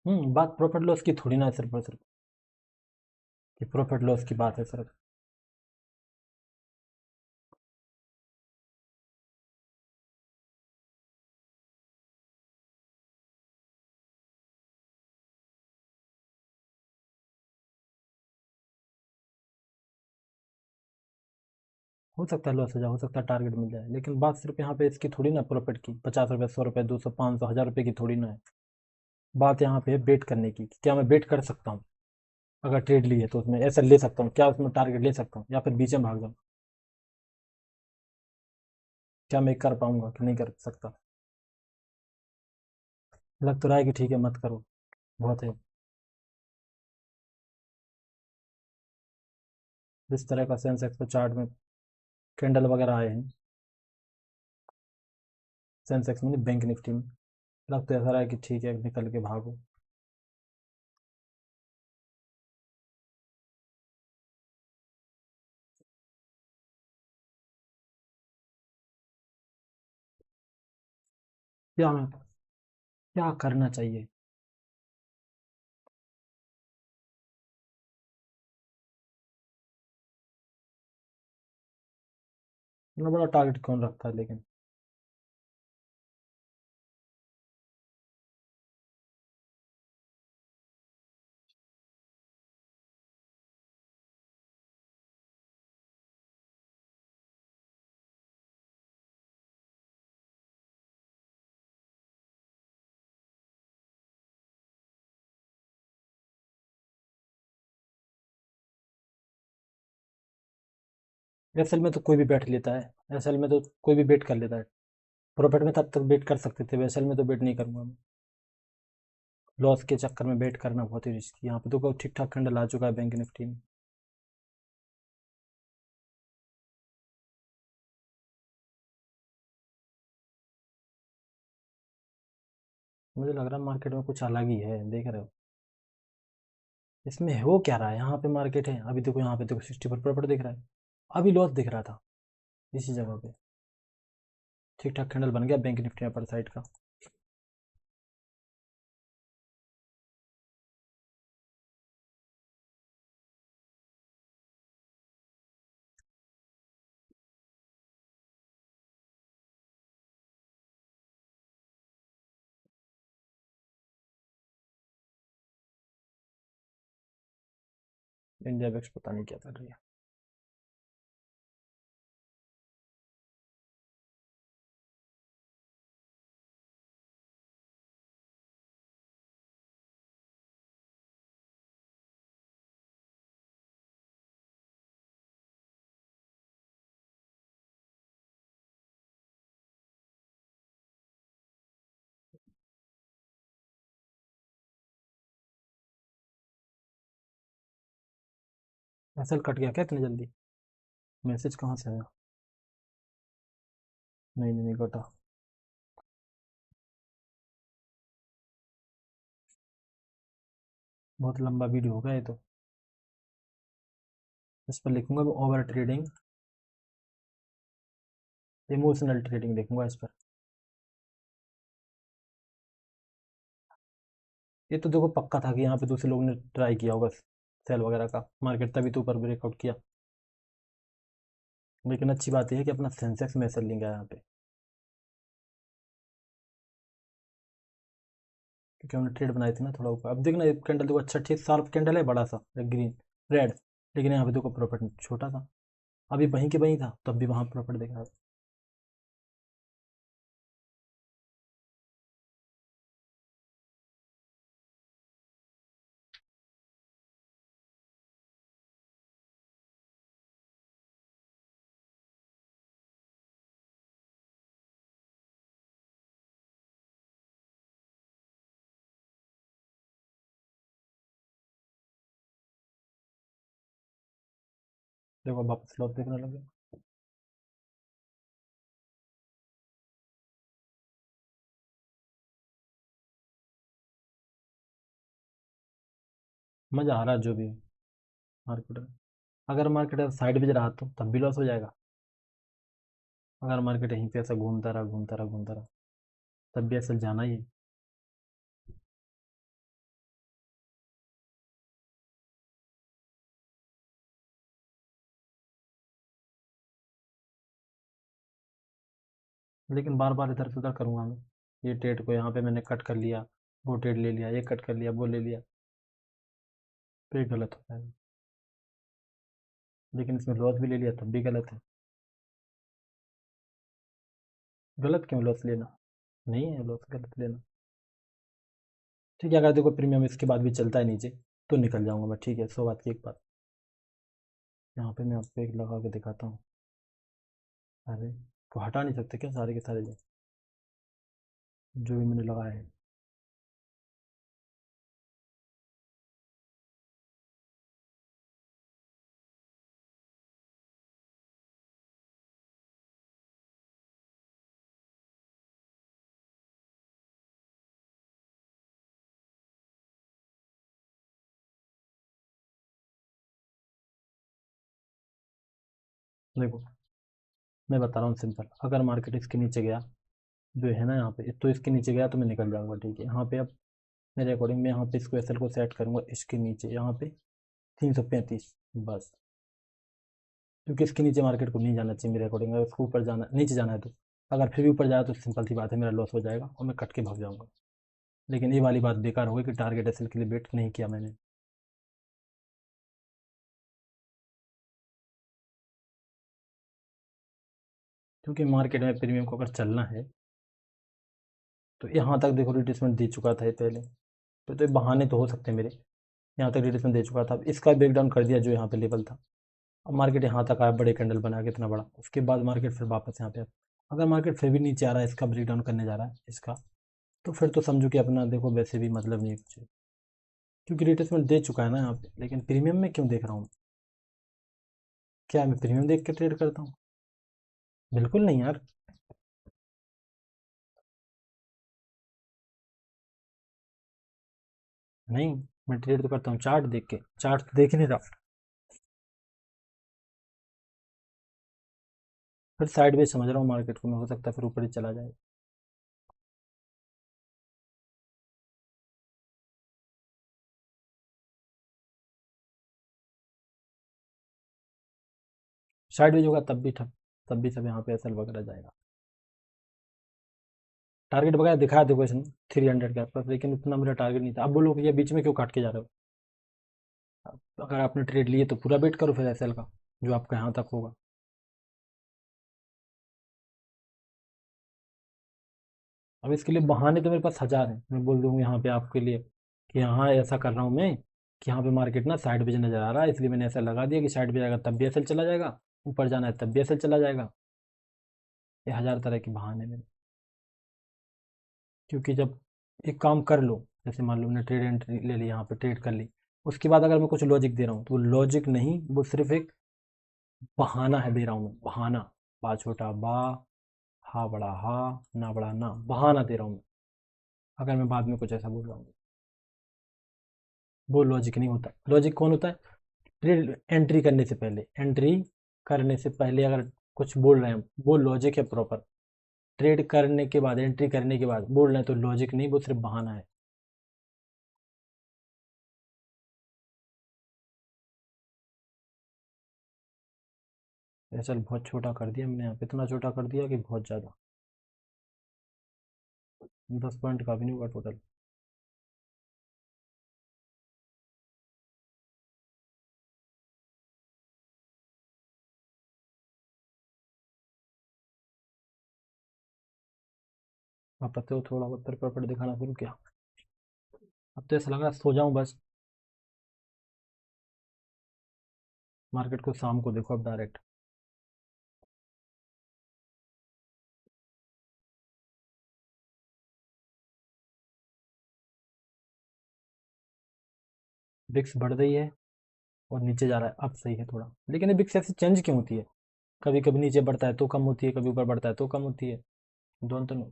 बात प्रॉफिट लॉस की थोड़ी ना है सिर्फ और सिर्फ, कि प्रॉफिट लॉस की बात है सिर्फ। हो सकता है लॉस हो जाए, हो सकता है टारगेट मिल जाए, लेकिन बात सिर्फ यहाँ पे इसकी थोड़ी ना प्रॉफिट की, 50 रुपये, 100 रुपये, 200, 500, 1000 रुपये की थोड़ी ना है। बात यहाँ पे है बेट करने की, कि क्या मैं बेट कर सकता हूँ? अगर ट्रेड ली है तो उसमें ऐसा ले सकता हूँ, क्या उसमें टारगेट ले सकता हूँ, या फिर बीच में भाग जाऊँ? क्या मैं कर पाऊंगा कि नहीं कर सकता? लग तो रहा है कि ठीक है मत करो, बहुत है। जिस तरह का सेंसेक्स पे चार्ट में कैंडल वगैरह आए हैं, सेंसेक्स में नहीं, बैंक निफ्टी में, लग तो ऐसा रहा है कि ठीक है निकल के भागो। क्या मैं क्या करना चाहिए? इतना बड़ा टारगेट कौन रखता है लेकिन? एसएल में तो कोई भी बैठ लेता है, एसएल में तो कोई भी बेट कर लेता है। प्रॉफिट में तब तक बेट कर सकते थे, एसएल में तो बेट नहीं करूंगा मैं। लॉस के चक्कर में बेट करना बहुत ही रिस्की। यहाँ पे तो ठीक ठाक कैंडल आ चुका है बैंक निफ्टी में। मुझे लग रहा है मार्केट में कुछ अलग ही है, देख रहे हो? इसमें हो क्या रहा है? यहाँ पे मार्केट है, अभी देखो यहाँ पे देखो 60 पर प्रॉफिट दिख रहा है, अभी लॉस दिख रहा था इसी जगह पे। ठीक ठाक कैंडल बन गया बैंक निफ्टी अपर साइड का। इंडिया वेक्स पता नहीं क्या कर रही है। एसएल कट गया क्या इतनी जल्दी? मैसेज कहाँ से आया? नहीं नहीं नहीं कटा। बहुत लंबा वीडियो होगा ये तो। इस पर लिखूंगा मैं ओवर ट्रेडिंग, इमोशनल ट्रेडिंग देखूंगा इस पर। ये तो देखो पक्का था कि यहाँ पे दूसरे लोगों ने ट्राई किया होगा सेल वगैरह का, मार्केट तभी तो ऊपर ब्रेकआउट किया। लेकिन अच्छी बात यह है कि अपना सेंसेक्स में सेल नहीं गया यहाँ पे, क्योंकि हमने ट्रेड बनाई थी ना थोड़ा ऊपर। अब देखना एक कैंडल देखो, अच्छा ठीक शार्प कैंडल है, बड़ा सा ग्रीन रेड, लेकिन यहाँ पे देखो प्रॉफिट छोटा था। अभी वहीं के वहीं था तब भी वहाँ प्रॉफिट देख रहा था। देखो अब वापस लॉस देखने लगे। मजा आ रहा है जो भी मार्केट में। अगर मार्केट साइड में रहा तो तब भी लॉस हो जाएगा। अगर मार्केट यहीं पे ऐसा घूमता रहा घूमता रहा घूमता रहा, तब भी असल जाना ही है। लेकिन बार बार इधर से उधर करूँगा मैं। ये ट्रेड को यहाँ पे मैंने कट कर लिया, वो ट्रेड ले लिया, ये कट कर लिया, वो ले लिया, तो ये गलत होता है। लेकिन इसमें लॉस भी ले लिया तब भी गलत है। गलत क्यों लॉस लेना? नहीं है लॉस गलत लेना। ठीक है, अगर देखो प्रीमियम इसके बाद भी चलता है नीचे तो निकल जाऊंगा मैं, ठीक है, 100 बात की एक बात। यहाँ पे मैं आपको एक लगा के दिखाता हूँ। अरे तो हटा नहीं सकते क्या सारे के सारे जो भी मैंने लगाया है? देखो मैं बता रहा हूँ सिंपल, अगर मार्केट इसके नीचे गया, जो है ना यहाँ पे, तो इसके नीचे गया तो मैं निकल जाऊंगा, ठीक है। यहाँ पे अब मेरे अकॉर्डिंग मैं यहाँ पे इसको एसएल को सेट करूंगा इसके नीचे, यहाँ पे 335 बस। क्योंकि इसके नीचे मार्केट को नहीं जाना चाहिए मेरे अकॉर्डिंग, अगर उसको ऊपर जाना नीचे जाना है तो। अगर फिर भी ऊपर जाए तो सिंपल सी बात है मेरा लॉस हो जाएगा और मैं कट के भाग जाऊंगा। लेकिन ये वाली बात बेकार हो गई कि टारगेट एसएल के लिए वेट नहीं किया मैंने। क्योंकि मार्केट में प्रीमियम को अगर चलना है तो यहाँ तक देखो रिट्रेसमेंट दे चुका था ये पहले, तो ये बहाने तो हो सकते हैं मेरे। यहाँ तक रिट्रेसमेंट दे चुका था, अब इसका ब्रेकडाउन कर दिया जो यहाँ पे लेवल था। अब मार्केट यहाँ तक आया, बड़े कैंडल बना के इतना बड़ा, उसके बाद मार्केट फिर वापस यहाँ पे अगर मार्केट फिर भी नीचे आ रहा है, इसका ब्रेकडाउन करने जा रहा है इसका, तो फिर तो समझो कि अपना देखो वैसे भी मतलब नहीं है कुछ। क्योंकि रिट्रेसमेंट दे चुका है ना यहाँ पे, लेकिन प्रीमियम में क्यों देख रहा हूँ? क्या मैं प्रीमियम देख के ट्रेड करता हूँ? बिल्कुल नहीं यार। नहीं, मैं ट्रेड तो करता हूँ चार्ट देख के, चार्ट तो देख ही नहीं रहा। फिर साइड वेज समझ रहा हूँ मार्केट को मैं, हो सकता है फिर ऊपर ही चला जाए। साइड वेज होगा तब भी ठप, तब भी सब यहाँ पे एसएल वगैरह जाएगा। टारगेट वगैरह दिखाया देखो इसने 300 के आसपास, लेकिन उतना मेरा टारगेट नहीं था। अब बोलो कि ये बीच में क्यों काट के जा रहे हो? अगर आपने ट्रेड लिए तो पूरा वेट करो फिर एसएल का, जो आपका यहाँ तक होगा। अब इसके लिए बहाने तो मेरे पास हजार हैं, मैं बोल दूंगा यहाँ पे आपके लिए कि यहाँ ऐसा कर रहा हूँ मैं, कि यहाँ पे मार्केट ना साइड वेज नजर आ रहा है, इसलिए मैंने ऐसा लगा दिया कि साइड वेज आएगा तब भी एसएल चला जाएगा, ऊपर जाना है तब भी एसएल चला जाएगा। ये हजार तरह के बहाने मेरे। क्योंकि जब एक काम कर लो, जैसे मान लो मैंने ट्रेड एंट्री ले ली, यहाँ पे ट्रेड कर ली, उसके बाद अगर मैं कुछ लॉजिक दे रहा हूँ तो लॉजिक नहीं, वो सिर्फ एक बहाना है दे रहा हूँ मैं, बहाना। बा छोटा बा, हा बड़ा हा, ना बड़ा ना, बहाना दे रहा हूँ मैं, अगर मैं बाद में कुछ ऐसा बोल रहा हूँ। वो लॉजिक नहीं होता। लॉजिक कौन होता है? ट्रेड एंट्री करने से पहले, एंट्री करने से पहले अगर कुछ बोल रहे हैं, वो लॉजिक है प्रॉपर। ट्रेड करने के बाद, एंट्री करने के बाद बोल रहे हैं तो लॉजिक नहीं, वो सिर्फ बहाना है। चल बहुत छोटा कर दिया मैंने यहाँ पे, इतना छोटा कर दिया कि बहुत ज़्यादा। 10 पॉइंट का भी नहीं हुआ टोटल। अब पता हो थोड़ा बहुत प्रॉपर दिखाना शुरू किया। अब तो ऐसा लग रहा है सो जाऊं बस। मार्केट को शाम को देखो अब डायरेक्ट। बिक्स बढ़ रही है और नीचे जा रहा है, अब सही है थोड़ा, लेकिन ये बिक्स ऐसे चेंज क्यों होती है? कभी कभी नीचे बढ़ता है तो कम होती है, कभी ऊपर बढ़ता है तो कम होती है। दोनों तो नहीं।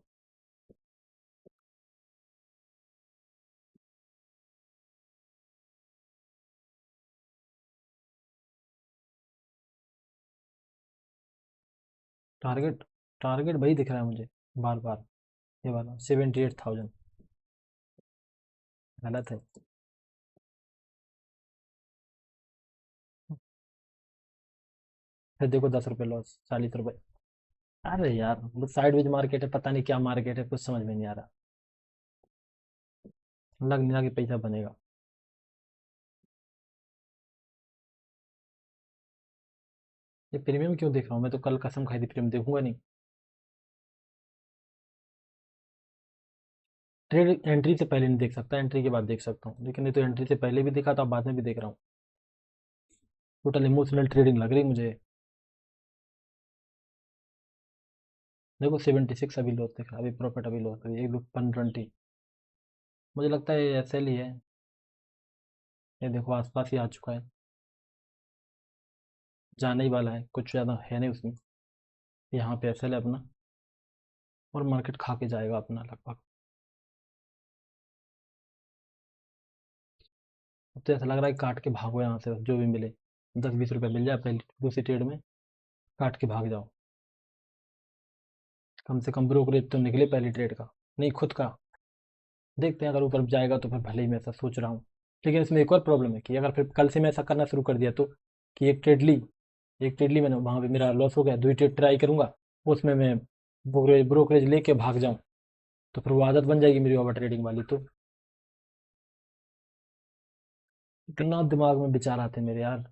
टारगेट, टारगेट वही दिख रहा है मुझे बार बार, ये वाला 78,000। गलत है। फिर देखो 10 रुपये लॉस, 40 रुपये। अरे यार वो साइडवेज मार्केट है, पता नहीं क्या मार्केट है, कुछ समझ में नहीं आ रहा। लग नहीं रहा कि पैसा बनेगा। ये प्रीमियम क्यों देख रहा हूँ? मैं तो कल कसम खाई थी प्रीमियम देखूंगा नहीं। ट्रेड एंट्री से पहले नहीं देख सकता, एंट्री के बाद देख सकता हूँ, लेकिन ये तो एंट्री से पहले भी दिखा था, बाद में भी देख रहा हूँ। टोटल इमोशनल ट्रेडिंग लग रही मुझे। देखो 76 अभी लॉस दिख रहा है, अभी प्रॉफिट, अभी लॉस, अभी एक 120। मुझे लगता है ये ऐसे ही है। ये देखो आसपास ही आ चुका है, जाने ही वाला है, कुछ ज़्यादा है नहीं उसमें। यहाँ पे एसएल है अपना, और मार्केट खा के जाएगा अपना लगभग। अब तो ऐसा लग रहा है काट के भागो यहाँ से, जो भी मिले 10-20 रुपये मिल जाए पहले दूसरी ट्रेड में, काट के भाग जाओ। कम से कम ब्रोकरेज तो निकले पहली ट्रेड का, नहीं खुद का। देखते हैं, अगर ऊपर जाएगा तो फिर भले ही, मैं ऐसा सोच रहा हूँ। लेकिन इसमें एक और प्रॉब्लम है कि अगर फिर कल से मैं ऐसा करना शुरू कर दिया तो, कि एक ट्रेड ली मैंने, वहाँ पे मेरा लॉस हो गया, दूसरी ट्रेड ट्राई करूंगा, उसमें मैं ब्रोकरेज लेके भाग जाऊं, तो फिर वो आदत बन जाएगी मेरी ओवर ट्रेडिंग वाली। तो इतना दिमाग में विचार आते हैं मेरे यार,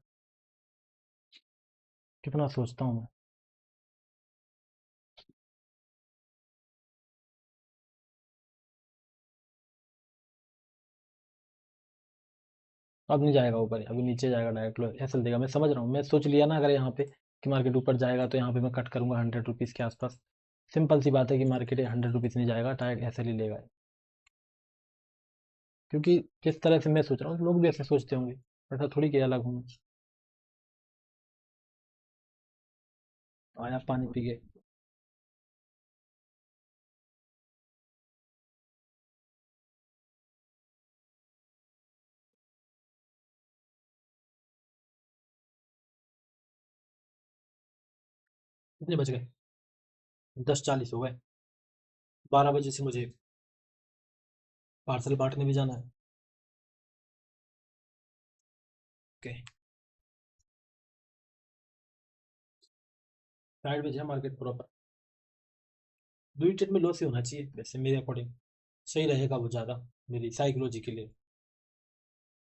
कितना सोचता हूँ मैं। अब नहीं जाएगा ऊपर, अभी नीचे जाएगा डायरेक्ट, ऐसा देगा, मैं समझ रहा हूँ। मैं सोच लिया ना, अगर यहाँ पे कि मार्केट ऊपर जाएगा तो यहाँ पे मैं कट करूंगा 100 रुपीज़ के आसपास। सिंपल सी बात है कि मार्केट 100 रुपीज़ नहीं जाएगा, डायरेक्ट ऐसे ही लेगा। क्योंकि जिस तरह से मैं सोच रहा हूँ लोग भी ऐसे सोचते होंगे, ऐसा थोड़ी कि अलग हूँ मैं। आया पानी पी के। कितने बज गए? 10:40 हो गए। 12 बजे से मुझे पार्सल बांटने भी जाना है। ओके। साइड में है मार्केट प्रॉपर। दूसरी ट्रेड में लॉस ही होना चाहिए वैसे मेरे अकॉर्डिंग, सही रहेगा वो ज़्यादा, मेरी साइकोलॉजी के लिए।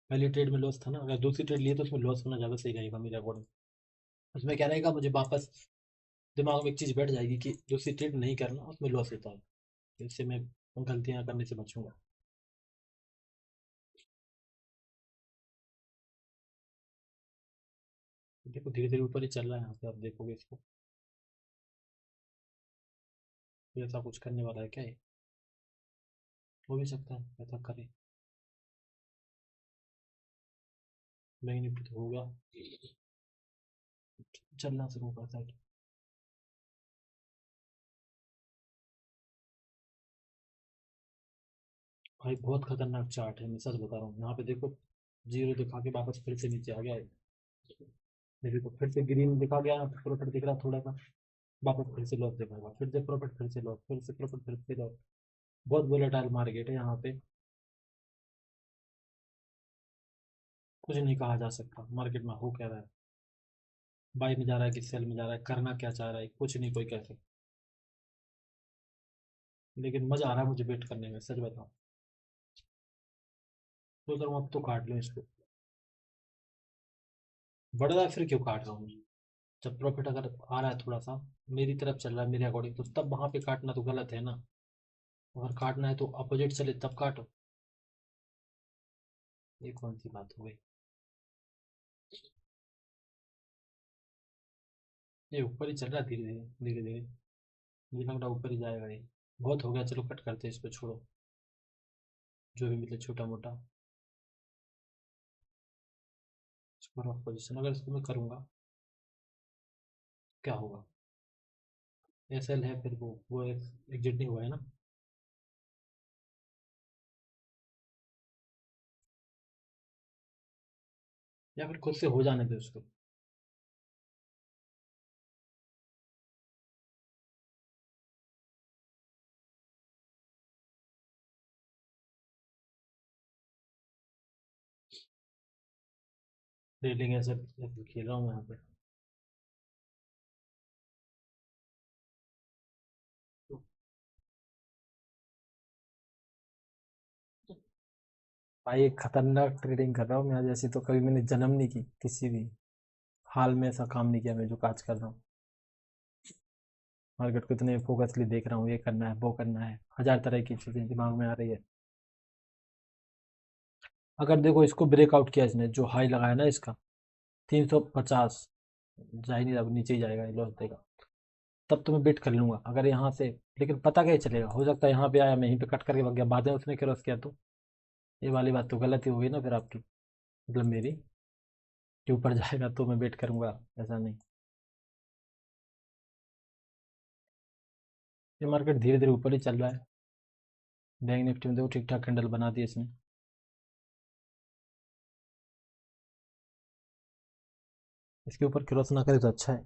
पहली ट्रेड में लॉस था ना, अगर दूसरी ट्रेड लिए तो उसमें लॉस होना ज़्यादा सही रहेगा मेरे अकॉर्डिंग। उसमें क्या रहेगा, मुझे वापस दिमाग में एक चीज़ बैठ जाएगी कि दूसरी ट्रेड नहीं करना, उसमें लॉस होता है। तो इससे मैं उन गलतियाँ करने से बचूंगा। देखो धीरे धीरे ऊपर ही चल रहा है, यहाँ पे आप देखोगे इसको, ये ऐसा कुछ करने वाला है क्या ये? हो भी सकता है ऐसा करे। बैंक निफ्टी तो होगा, चलना शुरू करता है। भाई बहुत खतरनाक चार्ट है, मैं सच बता रहा हूँ। यहाँ पे देखो, जीरो दिखा के वापस फिर से नीचे आ गया है। ये देखो फिर से ग्रीन दिखा गया, यहाँ पे प्रॉफिट दिख रहा थोड़ा सा, वापस फिर से लॉस दिखाएगा, फिर से प्रॉफिट, फिर से लॉस, फिर से प्रॉफिट, फिर से लॉस। बहुत वोलेटाइल मार्केट है यहाँ पे, कुछ नहीं कहा जा सकता मार्केट में हो क्या रहा है, बाई में जा रहा है कि सेल में जा रहा है, करना क्या चाह रहा है, कुछ नहीं कोई कह सकता। लेकिन मजा आ रहा है मुझे वेट करने में, सच बताऊं। सोच रहा हूँ अब तो काट लूँ इसको, बढ़ रहा है फिर क्यों काट रहा हूँ। जब प्रॉफिट अगर आ रहा है थोड़ा सा मेरी तरफ चल रहा है मेरे अकॉर्डिंग, तो तब वहां पे काटना तो गलत है ना। अगर काटना है तो अपोजिट चले तब काटो। ये कौन सी बात हो गई। ये ऊपर ही चल रहा है धीरे धीरे धीरे धीरे, मुझे लग रहा है ऊपर ही जाएगा ये। बहुत हो गया, चलो कट करते हैं इसको, छोड़ो जो भी मिले छोटा मोटा। इसको रफ पोजिशन, अगर इसको मैं करूंगा क्या होगा। एस एल है, फिर वो एग्जिट नहीं हुआ है ना। या फिर खुद से हो जाने दो उसको। रेलिंग ऐसे ऐसे खेल रहा हूँ यहाँ पे। तो भाई एक खतरनाक ट्रेडिंग कर रहा हूँ मैं आज, ऐसी तो कभी मैंने जन्म नहीं की, किसी भी हाल में ऐसा काम नहीं किया मैं जो आज कर रहा हूँ। मार्केट को इतने फोकसली देख रहा हूँ, ये करना है वो करना है, हजार तरह की चीजें दिमाग में आ रही है। अगर देखो इसको ब्रेकआउट किया इसने, जो हाई लगाया ना इसका 350, जा ही नहीं रहा, अब नीचे ही जाएगा, लॉस देगा। तब तो मैं बिट कर लूंगा अगर यहाँ से। लेकिन पता कैसे चलेगा, हो सकता है यहाँ पे आया मैं यहीं पे कट करके भाग गया, बाद में उसने क्रॉस किया तो ये वाली बात तो गलत ही होगी ना फिर आपकी, मतलब मेरी, कि ऊपर जाएगा तो मैं वेट करूंगा, ऐसा नहीं। ये मार्केट धीरे धीरे ऊपर ही चल रहा है। बैंक निफ्टी में देखो ठीक ठाक कैंडल बना दी इसने। इसके ऊपर क्रॉस ना करे तो अच्छा है,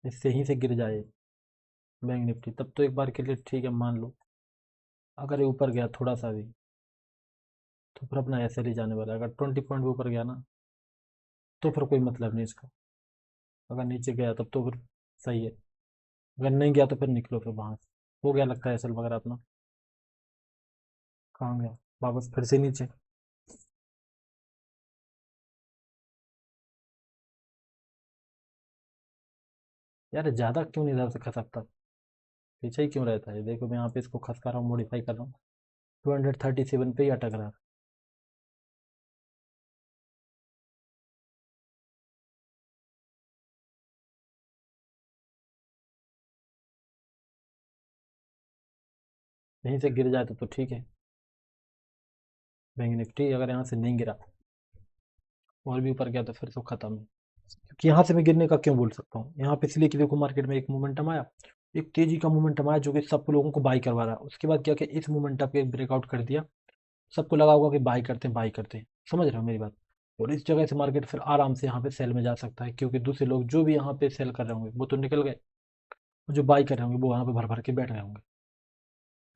इससे ही से गिर जाए बैंक निफ्टी, तब तो एक बार के लिए ठीक है मान लो। अगर ये ऊपर गया थोड़ा सा भी तो फिर अपना ऐसे ही जाने वाला है। अगर 20 पॉइंट भी ऊपर गया ना तो फिर कोई मतलब नहीं इसका। अगर नीचे गया तब तो फिर सही है, अगर नहीं गया तो फिर निकलो फिर वहां से। हो गया लगता है एसल वगैरह अपना, कहाँ गया, वापस फिर से नीचे। यार ज्यादा क्यों नहीं इधर से खसकता, पीछे ही क्यों रहता है। देखो मैं यहाँ पे इसको खसका रहा हूँ, मॉडिफाई कर रहा हूँ, 237 पे ही अटक रहा है। यहीं से गिर जाए तो ठीक है। बैंक निफ्टी अगर यहाँ से नहीं गिरा और भी ऊपर गया तो फिर तो खत्म है। क्योंकि यहाँ से मैं गिरने का क्यों बोल सकता हूँ, यहाँ पे इसलिए कि देखो मार्केट में एक मोमेंटम आया, एक तेजी का मोमेंटम आया जो कि सब लोगों को बाई करवा रहा है। उसके बाद क्या कि इस मोमेंटम पे एक ब्रेकआउट कर दिया, सबको लगा होगा कि बाई करते हैं बाई करते हैं, समझ रहे हो मेरी बात। और इस जगह से मार्केट फिर आराम से यहाँ पे सेल में जा सकता है, क्योंकि दूसरे लोग जो भी यहाँ पे सेल कर रहे होंगे वो तो निकल गए, और जो बाई कर रहे होंगे वो यहाँ पे भर भर के बैठ रहे होंगे।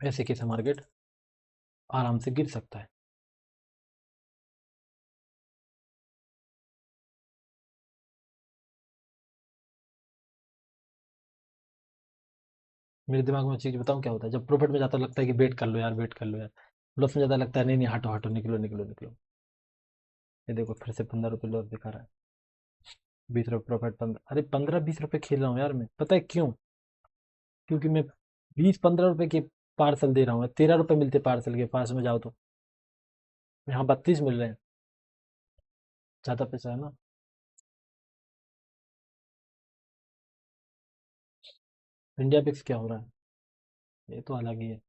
ऐसे कैसे मार्केट आराम से गिर सकता है। मेरे दिमाग में चीज बताऊं क्या होता है, जब प्रॉफिट में जाता लगता है कि वेट कर लो यार, वेट कर लो यार। लॉस में ज्यादा लगता है नहीं नहीं हटो हटो, निकलो निकलो निकलो। ये देखो फिर से 15 रुपये लॉस दिखा रहा है, 20 रुपये प्रॉफिट, 15, अरे 15-20 रुपये खेल रहा हूँ यार मैं, पता है क्यों। क्योंकि मैं 20-15 रुपए के पार्सल दे रहा हूँ, 13 रुपये मिलते पार्सल के पास में जाओ तो, यहाँ 32 मिल रहे हैं, ज्यादा पैसा है ना। इंडिया पिक्स क्या हो रहा है, ये तो अलग ही है।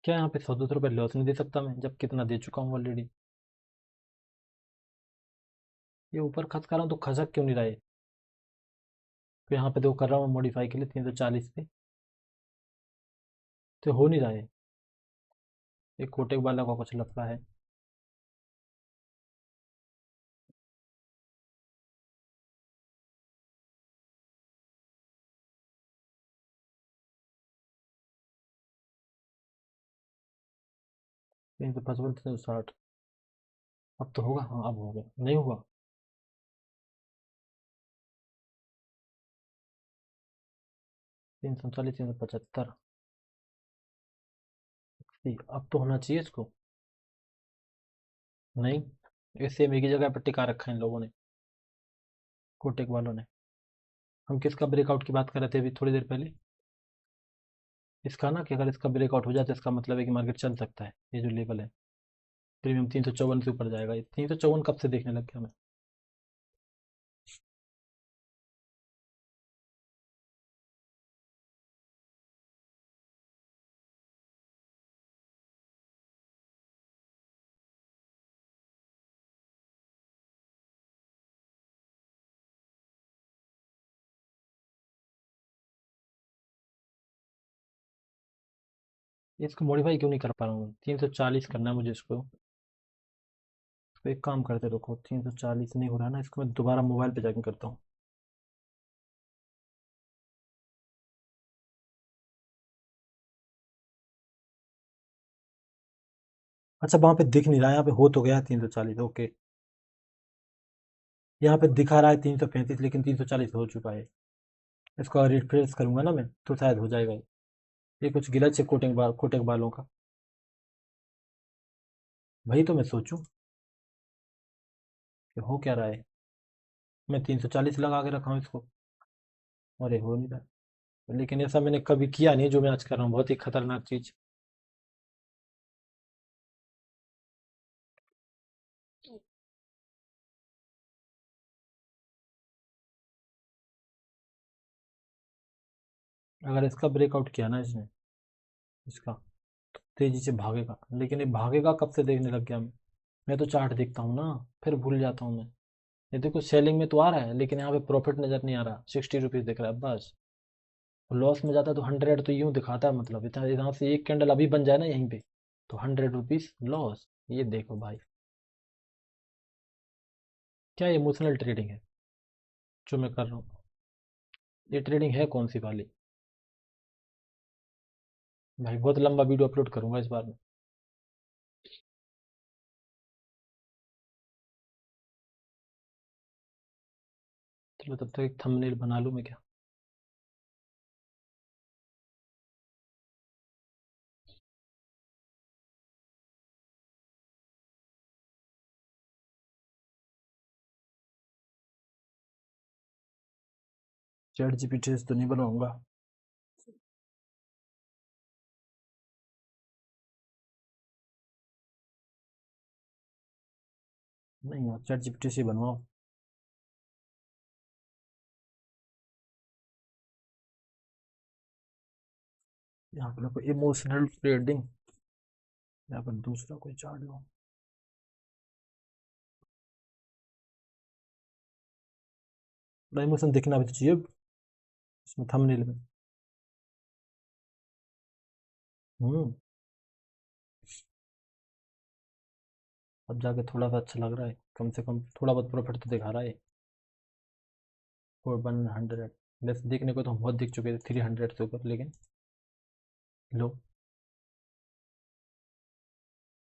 क्या यहाँ पे 100-200 रुपये लॉस नहीं दे सकता मैं, जब कितना दे चुका हूँ ऑलरेडी। ये ऊपर खर्च कर रहा हूँ तो खसक क्यों नहीं रहा है? तो यहाँ पे देखो कर रहा हूँ मॉडिफाई के लिए 340 पे, तो हो नहीं रहा है। एक कोटेक वाला का कुछ लफड़ा है। तीन सौ पचपन 360। अब तो होगा, हाँ अब हो गया, नहीं हुआ। 339 375। अब तो होना चाहिए इसको। नहीं, ये सेम एक ही जगह पर टिका रखा है इन लोगों ने, कोटेक वालों ने। हम किसका ब्रेकआउट की बात कर रहे थे अभी थोड़ी देर पहले? इसका ना, कि अगर इसका ब्रेकआउट हो जाए तो इसका मतलब है कि मार्केट चल सकता है। ये जो लेवल है प्रीमियम 354 से ऊपर जाएगा। ये 354 कब से देखने लग गया मैं। इसको मॉडिफाई क्यों नहीं कर पा रहा हूँ? 340 करना है मुझे इसको। तो एक काम करते रखो, 340 नहीं हो रहा ना, इसको मैं दोबारा मोबाइल पे जाके करता हूँ। अच्छा, वहां पे दिख नहीं रहा है, यहाँ पे हो तो गया 340, ओके। यहाँ पे दिखा रहा है 335, लेकिन 340 हो चुका है। इसको रिफ्रेश करूंगा ना मैं तो शायद हो जाएगा। ये कुछ गिलच है कोटेक बालों का। वही तो मैं सोचूं कि हो क्या रहा है। मैं 340 लगा के रखा हूँ इसको, अरे हो नहीं रहा। लेकिन ऐसा मैंने कभी किया नहीं जो मैं आज कर रहा हूँ, बहुत ही खतरनाक चीज। अगर इसका ब्रेकआउट किया ना इसने, इसका, तो तेजी से भागेगा। लेकिन ये भागेगा कब से देखने लग गया मैं तो चार्ट देखता हूँ ना, फिर भूल जाता हूँ मैं। ये देखो सेलिंग में तो आ रहा है, लेकिन यहाँ पे प्रॉफिट नजर नहीं आ रहा, 60 रुपीज दिख रहा है बस। लॉस में जाता है तो 100 तो यूं दिखाता है, मतलब इतना यहाँ से एक कैंडल अभी बन जाए ना यहीं पे, तो 100 रुपीज लॉस। ये देखो भाई, क्या इमोशनल ट्रेडिंग है जो मैं कर रहा हूँ? ये ट्रेडिंग है कौन सी वाली? भाई बहुत लंबा वीडियो अपलोड करूंगा इस बार में। चलो तब तक एक थंबनेल बना लूं मैं क्या। चैट जीपीटी से तो नहीं बनवाऊंगा। नहीं यार, चैट जीपीटी से बनवाओ। यहाँ पर कोई इमोशनल ट्रेडिंग, यहाँ पर दूसरा कोई चार्ट लो। थोड़ा इमोशन दिखना भी तो चाहिए इसमें, थंबनेल में। हम्म। अब जाके थोड़ा सा अच्छा लग रहा है, कम से कम थोड़ा बहुत प्रॉफिट तो दिखा रहा है। 4 100, वैसे देखने को तो हम बहुत दिख चुके थे 300 से ऊपर, लेकिन लो,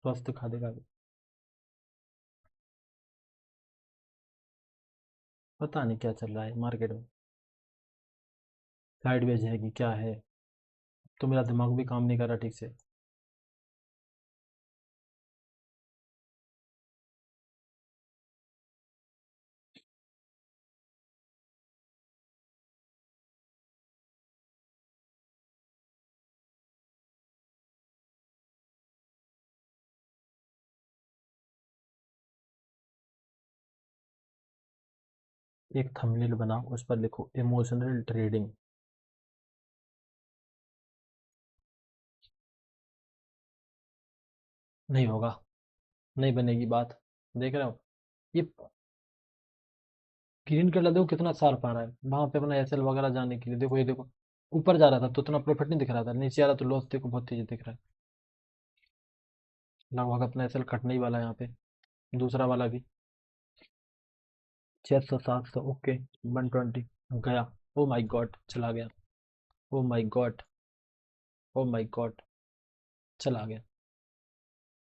स्वस्थ दिखा देगा अभी। पता नहीं क्या चल रहा है मार्केट में, साइडवेज है कि क्या है। तो मेरा दिमाग भी काम नहीं कर रहा ठीक से। एक थंबनेल बनाओ, उस पर लिखो इमोशनल ट्रेडिंग। नहीं होगा, नहीं बनेगी बात। देख रहे हो ये ग्रीन कलर देखो कितना शार्प आ रहा है, वहां पे अपना एसएल वगैरह जाने के लिए देखो, ये देखो ऊपर जा रहा था तो उतना प्रॉफिट नहीं दिख रहा था, नीचे आ रहा तो लॉस देखो बहुत तेज दिख रहा है। लगभग अपना एसएल कटने ही वाला है यहाँ पे, दूसरा वाला भी। 600 700 ओके। 120 गया। ओ माय गॉड चला गया। Oh my God. Oh my God चला गया।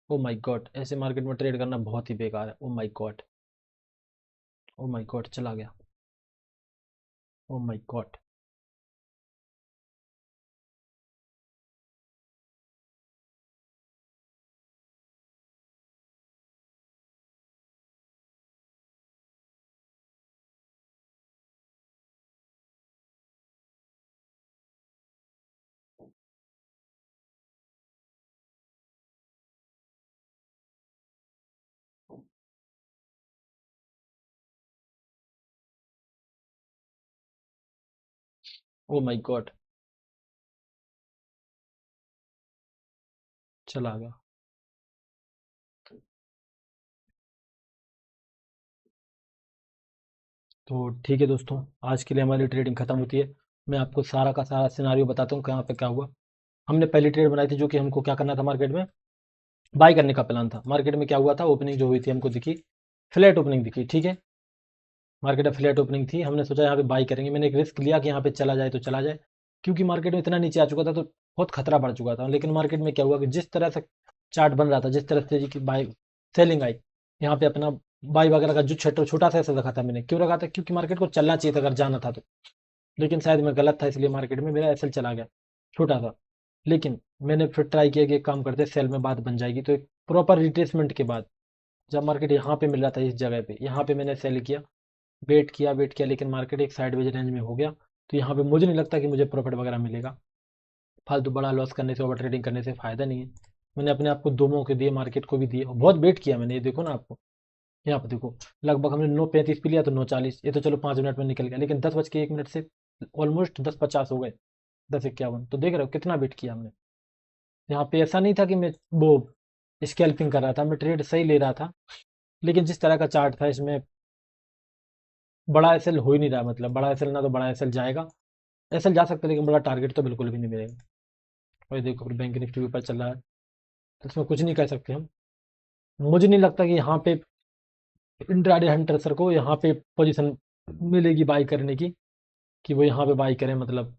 ओ माय गॉड ऐसे मार्केट में ट्रेड करना बहुत ही बेकार है। Oh my God. Oh my God चला गया। Oh my God. Oh my God चला गया। तो ठीक है दोस्तों, आज के लिए हमारी ट्रेडिंग खत्म होती है। मैं आपको सारा का सारा सिनारियो बताता हूँ कहाँ पे क्या हुआ। हमने पहली ट्रेड बनाई थी जो कि हमको क्या करना था, मार्केट में बाई करने का प्लान था। मार्केट में क्या हुआ था, ओपनिंग जो हुई थी हमको दिखी, फ्लैट ओपनिंग दिखी, ठीक है। मार्केट में फ्लैट ओपनिंग थी, हमने सोचा यहाँ पे बाई करेंगे। मैंने एक रिस्क लिया कि यहाँ पे चला जाए तो चला जाए, क्योंकि मार्केट में इतना नीचे आ चुका था तो बहुत खतरा बढ़ चुका था। लेकिन मार्केट में क्या हुआ कि जिस तरह से चार्ट बन रहा था, जिस तरह से की बाई सेलिंग आई, यहाँ पे अपना बाई वगैरह का जो छोटा छोटा सा ऐसा रखा था। मैंने क्यों रखा था, क्योंकि मार्केट को चलना चाहिए था अगर जाना था तो। लेकिन शायद मैं गलत था, इसलिए मार्केट में मेरा एसएल चला गया छोटा सा। लेकिन मैंने फिर ट्राई किया कि एक काम करते सेल में बात बन जाएगी। तो एक प्रॉपर रिट्रेसमेंट के बाद जब मार्केट यहाँ पे मिल रहा था इस जगह पे, यहाँ पे मैंने सेल किया, वेट किया, लेकिन मार्केट एक साइडवेज रेंज में हो गया। तो यहाँ पे मुझे नहीं लगता कि मुझे प्रॉफिट वगैरह मिलेगा। फालतू बड़ा लॉस करने से, ओवर ट्रेडिंग करने से फायदा नहीं है। मैंने अपने आप को दो मौके दिए, मार्केट को भी दिए, और बहुत वेट किया मैंने। ये देखो ना आपको, यहाँ पे देखो, लगभग हमने 9:35 पे लिया तो 9:40, ये तो चलो 5 मिनट में निकल गया, लेकिन 10:01 से ऑलमोस्ट 10:50 हो गए, 10:51। तो देख रहे हो कितना वेट किया हमने। यहाँ पे ऐसा नहीं था कि मैं वो स्कैल्पिंग कर रहा था, मैं ट्रेड सही ले रहा था। लेकिन जिस तरह का चार्ट था इसमें बड़ा एसएल हो ही नहीं रहा, मतलब बड़ा एसएल ना तो बड़ा एसएल जाएगा। एसएल जा सकता है लेकिन बड़ा टारगेट तो बिल्कुल भी नहीं मिलेगा। और देखो फिर बैंक निफ्टी ऊपर चल रहा है, तो इसमें कुछ नहीं कर सकते हम। मुझे नहीं लगता कि यहाँ पे इंट्राडे हंटर सर को यहाँ पे पोजीशन मिलेगी बाई करने की, कि वो यहाँ पे बाई करें, मतलब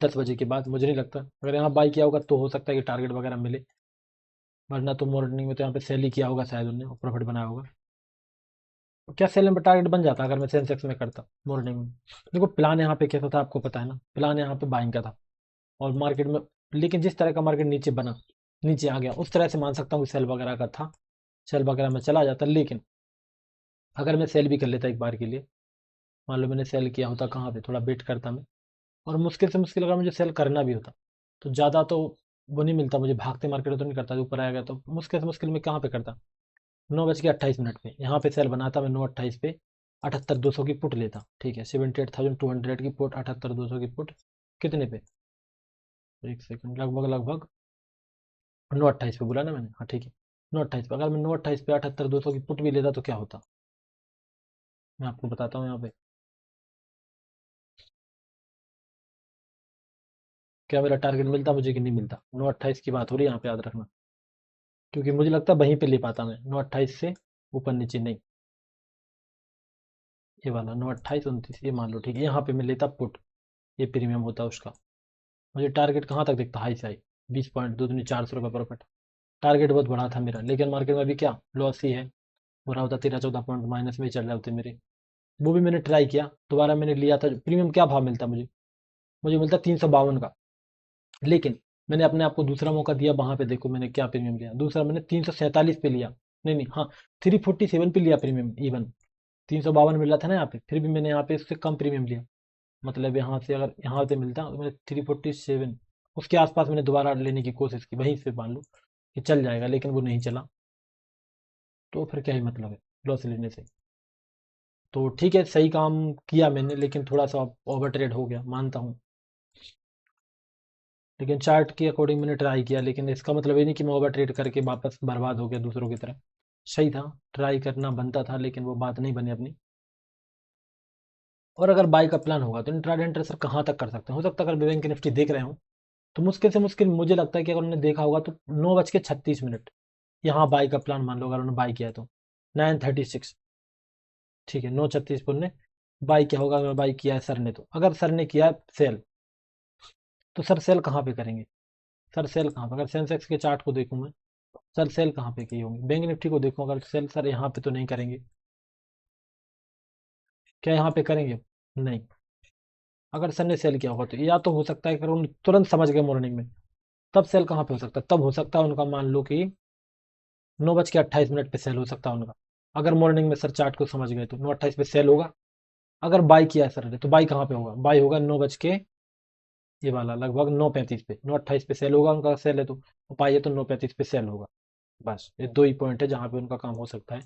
10 बजे के बाद। मुझे नहीं लगता, अगर यहाँ बाई किया होगा तो हो सकता है कि टारगेट वगैरह मिले, वरना तो मॉर्निंग में तो यहाँ पे सेल ही किया होगा शायद उन्होंने, प्रॉफिट बनाया होगा। क्या सेल में टारगेट बन जाता अगर मैं सेंसेक्स में करता मॉर्निंग में। देखो प्लान यहाँ पे कैसा था आपको पता है ना, प्लान यहाँ पे बाइंग का था। और मार्केट में, लेकिन जिस तरह का मार्केट नीचे बना, नीचे आ गया, उस तरह से मान सकता हूँ कि सेल वगैरह का था, सेल वगैरह में चला जाता। लेकिन अगर मैं सेल भी कर लेता एक बार के लिए, मान लो मैंने सेल किया होता कहाँ पे, थोड़ा वेट करता मैं, और मुश्किल से मुश्किल अगर मुझे सेल करना भी होता तो ज़्यादा तो वो नहीं मिलता मुझे, भागते मार्केट तो नहीं करता, ऊपर आया गया तो मुश्किल से मुश्किल में कहाँ पे करता, 9:28 पे यहाँ पे सेल बनाता मैं 9:28 पे, 78,200 की पुट लेता, ठीक है। 78,200 की पुट, 78,200 की पुट, कितने पे, एक सेकंड, लगभग लगभग 9:28 पे बोला ना मैंने, हाँ ठीक है। 9:28 पे, अगर मैं 9:28 पे 78,200 की पुट भी लेता तो क्या होता, मैं आपको बताता हूँ यहाँ पे। क्या मेरा टारगेट मिलता मुझे कि नहीं मिलता, 9:28 की बात हो रही है यहाँ पे, याद रखना। क्योंकि मुझे लगता है वहीं पे ले पाता मैं, 9:28 से ऊपर नीचे नहीं। ये वाला 9:28 29 ये मान लो, ठीक है। यहाँ पे मैं लेता पुट, ये प्रीमियम होता उसका। मुझे टारगेट कहाँ तक दिखता, हाई से हाई 20 पॉइंट, 2 दूनी 400 रुपये प्रॉफिट। टारगेट बहुत बड़ा था मेरा, लेकिन मार्केट में अभी क्या लॉस ही है, हो रहा होता 13 14 पॉइंट माइनस में ही चल रहे होते मेरे। वो भी मैंने ट्राई किया, दोबारा मैंने लिया था। प्रीमियम क्या भाव मिलता मुझे, मुझे मिलता 352 का। लेकिन मैंने अपने आप को दूसरा मौका दिया, वहां पे देखो मैंने क्या प्रीमियम लिया, दूसरा मैंने 347 पे लिया, नहीं नहीं हाँ, 347 पे लिया प्रीमियम इवन। 352 मिल रहा था ना यहाँ पे, फिर भी मैंने यहाँ पे उससे कम प्रीमियम लिया। मतलब यहाँ से अगर यहाँ से मिलता तो मैंने 347 उसके आसपास मैंने दोबारा लेने की कोशिश की, वहीं से मान लो कि चल जाएगा, लेकिन वो नहीं चला। तो फिर क्या ही मतलब है लॉस लेने से। तो ठीक है, सही काम किया मैंने, लेकिन थोड़ा सा ओवर ट्रेड हो गया, मानता हूँ। लेकिन चार्ट के अकॉर्डिंग मैंने ट्राई किया, लेकिन इसका मतलब ये नहीं कि मैं ओवर ट्रेड करके वापस बर्बाद हो गया दूसरों की तरह। सही था, ट्राई करना बनता था, लेकिन वो बात नहीं बनी अपनी। और अगर बाई का प्लान होगा तो इंट्राडे एंट्री सर कहाँ तक कर सकते हैं? हो सकता है अगर बैंक निफ्टी देख रहे हो तो मुश्किल से मुश्किल मुझे लगता है कि अगर उन्होंने देखा होगा तो 9:36 यहाँ बाई का प्लान मान लो, अगर उन्होंने बाई किया है तो 9:36, ठीक है, 9:36 पर उन्होंने बाई किया होगा, अगर बाई किया है सर ने, तो अगर सर ने किया है सेल, तो सर सेल कहाँ पे करेंगे? सर सेल कहाँ पे? अगर सेंसेक्स के चार्ट को देखूं मैं, सर सेल कहाँ पे किए होंगे? बैंक निफ्टी को देखूं, अगर सेल सर यहाँ पे तो नहीं करेंगे। क्या यहाँ पे करेंगे? नहीं। अगर सर ने सेल किया होगा तो या तो हो सकता है कि उन तुरंत समझ गए मॉर्निंग में, तब सेल कहाँ पे हो सकता है? तब हो सकता है उनका, मान लो कि 9:28 पे सेल हो सकता है उनका। अगर मॉर्निंग में सर चार्ट को समझ गए तो 9:28 पे सेल होगा। अगर बाई किया है सर ने तो बाई कहाँ पे होगा? बाई होगा 9 बज के, ये वाला लगभग 9:35 पे, 9:28 पे सेल होगा उनका, सेल है तो पाई है तो 9:35 पे सेल होगा। बस ये दो ही पॉइंट है जहाँ पे उनका काम हो सकता है।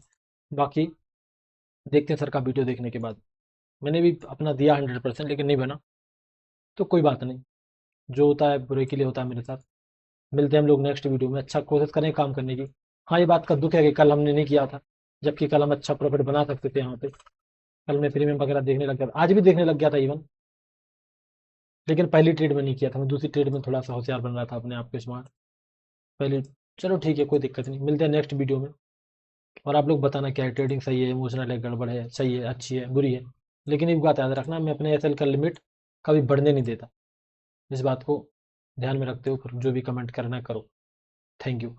बाकी देखते हैं सर का वीडियो देखने के बाद। मैंने भी अपना दिया 100%, लेकिन नहीं बना तो कोई बात नहीं, जो होता है बुरे के लिए होता है मेरे साथ। मिलते हैं हम लोग नेक्स्ट वीडियो में, अच्छा कोशिश करें काम करने की। हाँ, ये बात का दुख है कि कल हमने नहीं किया था, जबकि कल हम अच्छा प्रॉफिट बना सकते थे यहाँ पे। कल मैं प्रीमियम वगैरह देखने लग गया था, आज भी देखने लग गया था इवन, लेकिन पहली ट्रेड में नहीं किया था, मैं दूसरी ट्रेड में थोड़ा सा होशियार बन रहा था अपने आप के स्मार्ट। पहले, चलो ठीक है, कोई दिक्कत नहीं, मिलते हैं नेक्स्ट वीडियो में। और आप लोग बताना क्या है, ट्रेडिंग सही है, इमोशनल है, गड़बड़ है, सही है, अच्छी है, बुरी है। लेकिन एक बात याद रखना, मैं अपने एसएल का लिमिट कभी बढ़ने नहीं देता। इस बात को ध्यान में रखते हो, फिर जो भी कमेंट करना है करो। Thank you.